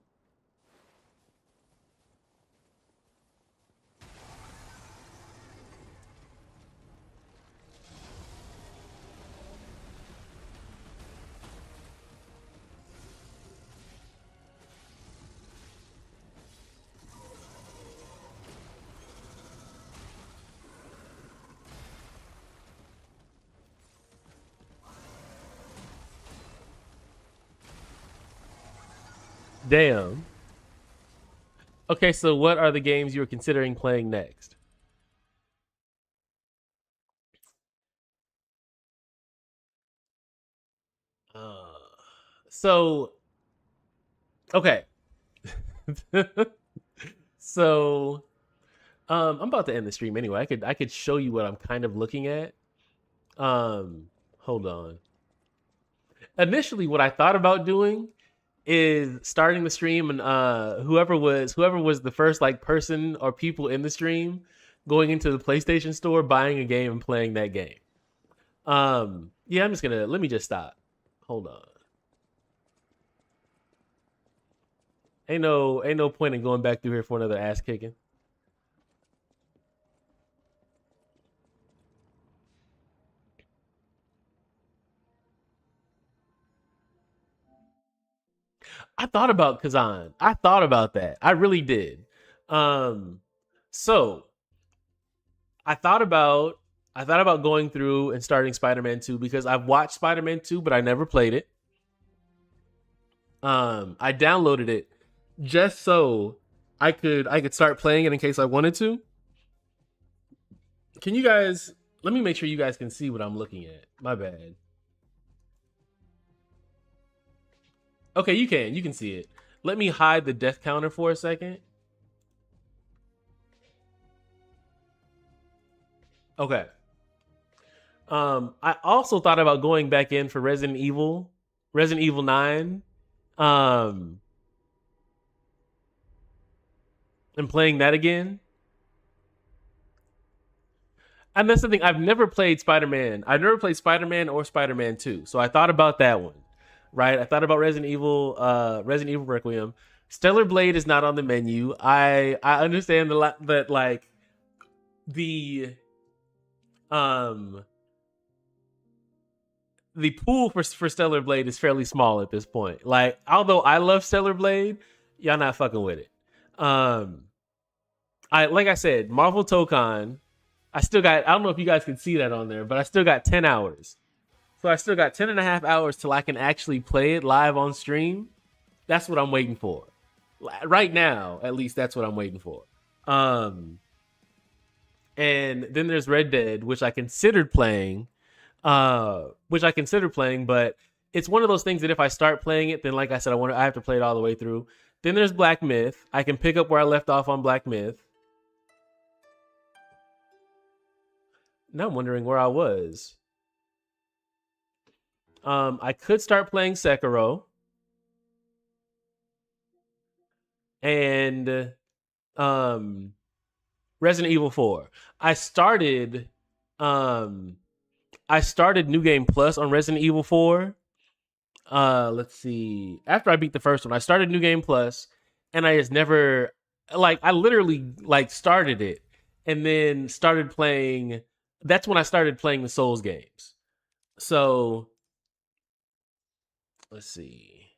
Damn. Okay, so what are the games you're considering playing next? Uh, so okay. So I'm about to end the stream anyway. I could show you what I'm kind of looking at. Hold on. Initially, what I thought about doing is starting the stream, and whoever was the first like person or people in the stream going into the PlayStation store, buying a game and playing that game. Yeah, I'm just gonna, let me just stop. Hold on. Ain't no point in going back through here for another ass kicking. I thought about Kazan. I thought about that. I really did. Um, so I thought about I thought about going through and starting Spider-Man 2 because I've watched Spider-Man 2, but I never played it. I downloaded it just so I could start playing it in case I wanted to. Can you guys let me make sure you guys can see what I'm looking at. My bad. Okay, you can. You can see it. Let me hide the death counter for a second. Okay. I also thought about going back in for Resident Evil 9, um, and playing that again. And that's the thing. I've never played Spider-Man. I've never played Spider-Man or Spider-Man 2. So I thought about that one. Right? I thought about Resident Evil Requiem. Stellar Blade is not on the menu. I understand that like the um the pool for Stellar Blade is fairly small at this point. Like, although I love Stellar Blade, y'all not fucking with it. Um, I like I said, Marvel Tokon. I still got. I don't know if you guys can see that on there, but I still got 10 hours. So I still got 10.5 hours till I can actually play it live on stream. That's what I'm waiting for. Right now, at least that's what I'm waiting for. Um, and then there's Red Dead, which I considered playing, but it's one of those things that if I start playing it, then like I said, I have to play it all the way through. Then there's Black Myth. I can pick up where I left off on Black Myth. Now I'm wondering where I was. I could start playing Sekiro and um Resident Evil 4. Um I started New Game Plus on Resident Evil 4. Let's see. After I beat the first one, I started New Game Plus and I just never like I literally like started it and then started playing. That's when I started playing the Souls games. So let's see.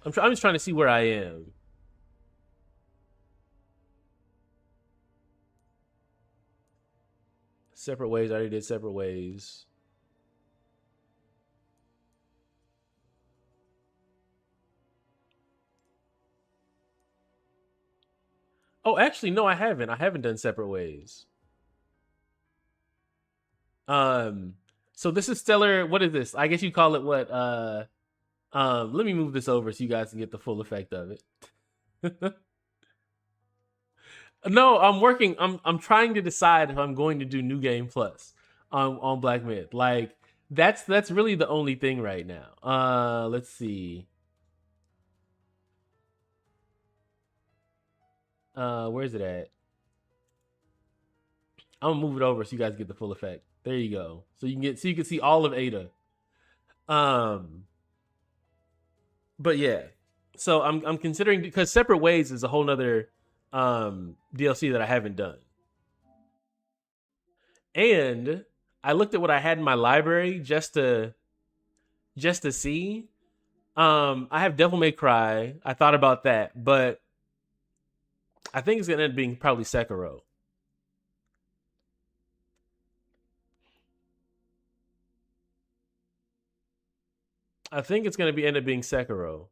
I'm just trying to see where I am. Separate Ways. I already did Separate Ways. Oh, actually, no, I haven't. I haven't done Separate Ways. Um, so this is Stellar. What is this? I guess you call it what? Let me move this over so you guys can get the full effect of it. No, I'm working. I'm trying to decide if I'm going to do New Game Plus on Black Myth. Like that's really the only thing right now. Let's see. Where's it at? I'm gonna move it over so you guys get the full effect. There you go. So you can see all of Ada. Um, but yeah. So I'm considering because Separate Ways is a whole nother DLC that I haven't done. And I looked at what I had in my library just to see. I have Devil May Cry. I thought about that, but I think it's gonna end up being probably Sekiro. I think it's gonna be end up being Sekiro.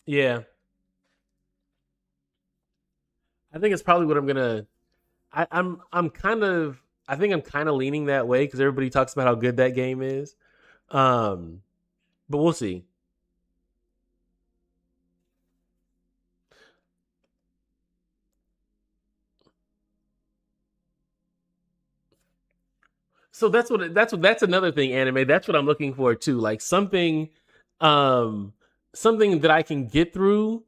Yeah, I think it's probably what I'm gonna. I'm kind of I think I'm kind of leaning that way because everybody talks about how good that game is. Um, but we'll see. So that's another thing. Anime. That's what I'm looking for too. Like um, something that I can get through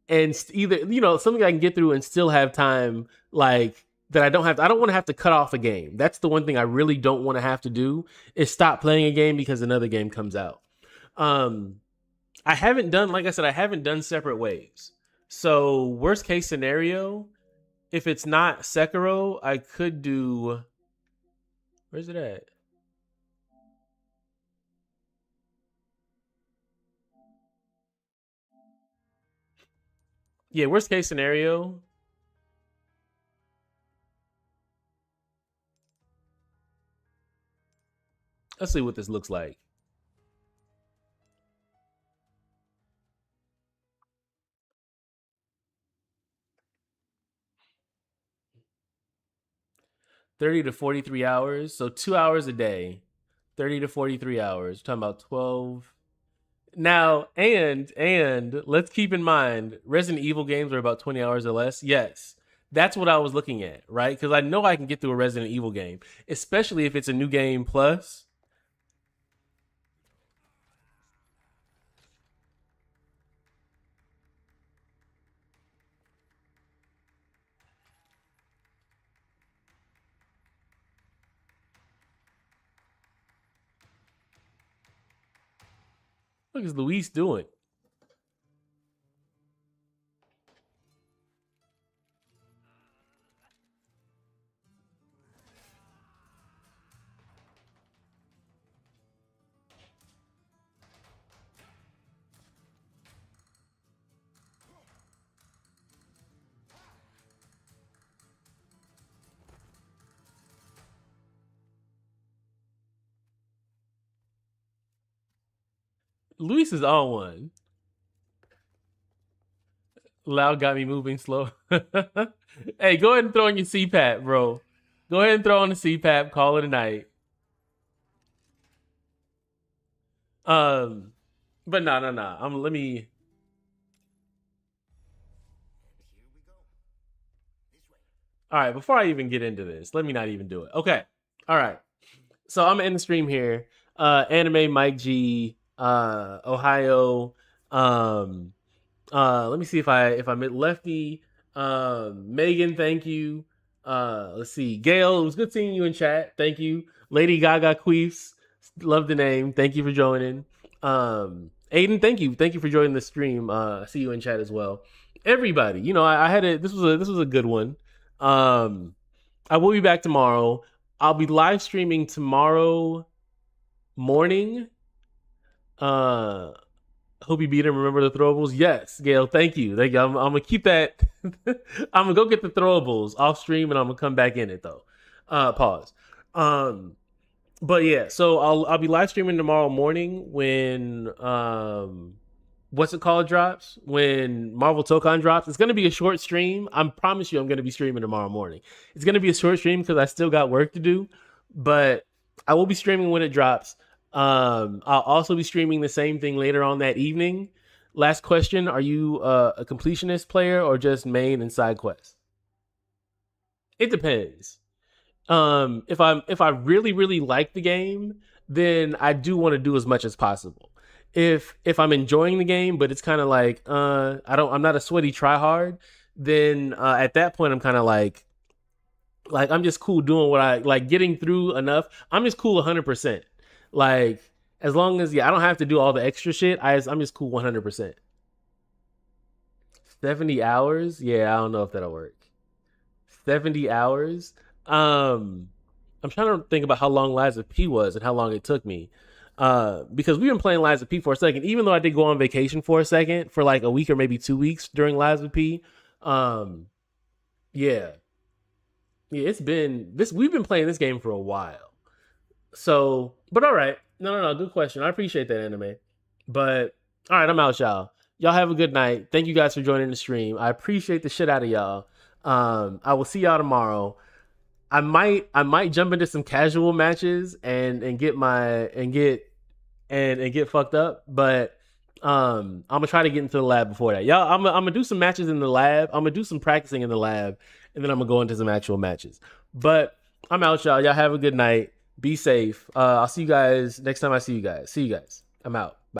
and either, you know, something I can get through and still have time, like that I don't have. I don't want to have to cut off a game. That's the one thing I really don't want to have to do, is stop playing a game because another game comes out. Um, I haven't done, like I said, I haven't done separate waves. So worst case scenario, if it's not Sekiro, I could do. Where's it at? Yeah, worst case scenario. Let's see what this looks like. $30 to 43 hours. So 2 hours a day. 30 to 43 hours. We're talking about 12. Now, and let's keep in mind, Resident Evil games are about 20 hours or less. Yes. That's what I was looking at, right? Because I know I can get through a Resident Evil game, especially if it's a new game plus. What is Luis doing? Luis is on one. Loud got me moving slow. Hey, go ahead and throw in your CPAP, bro. Go ahead and throw on the CPAP. Call it a night. Um, but no. Let me. All right, before I even get into this, let me not even do it. Okay. All right. So I'm in the stream here. Anime Mike G, Ohio. Um, let me see if I met Lefty. Megan, thank you. Let's see. Gail, it was good seeing you in chat. Thank you. Lady Gaga Queefs, love the name. Thank you for joining. Aiden, thank you. Thank you for joining the stream. I see you in chat as well. Everybody, you know, I had it. This was a good one. Um, I will be back tomorrow. I'll be live streaming tomorrow morning. Hope you beat him. Remember the throwables? Yes, Gail. Thank you. Thank you. I'm gonna keep that. I'm gonna go get the throwables off stream, and I'm gonna come back in it though. Pause. But yeah, so I'll be live streaming tomorrow morning when what's it called drops, when Marvel Tokon drops. It's gonna be a short stream. I promise you, I'm gonna be streaming tomorrow morning. It's gonna be a short stream because I still got work to do, but I will be streaming when it drops. I'll also be streaming the same thing later on that evening. Last question: are you a completionist player or just main and side quests? It depends. If I really like the game, then I do want to do as much as possible. If I'm enjoying the game, but it's kind of like I'm not a sweaty tryhard, then at that point I'm kind of like I'm just cool doing what I like, getting through enough. I'm just cool 100%. Like as long as I don't have to do all the extra shit, I'm just cool 100%. 70 hours? Yeah, I don't know if that'll work. 70 hours? I'm trying to think about how long Lies of P was and how long it took me. Because we've been playing Lies of P for a second, even though I did go on vacation for a second, for like a week or maybe 2 weeks during Lies of P. Yeah. Yeah, it's been this we've been playing this game for a while. So, but all right. No. Good question. I appreciate that, anime. But all right, I'm out, y'all. Y'all have a good night. Thank you guys for joining the stream. I appreciate the shit out of y'all. I will see y'all tomorrow. I might jump into some casual matches and get my and get fucked up, but I'm gonna try to get into the lab before that. Y'all, I'm gonna do some matches in the lab. I'm gonna do some practicing in the lab, and then I'm gonna go into some actual matches. But I'm out, y'all. Y'all have a good night. Be safe. I'll see you guys next time I see you guys. See you guys. I'm out.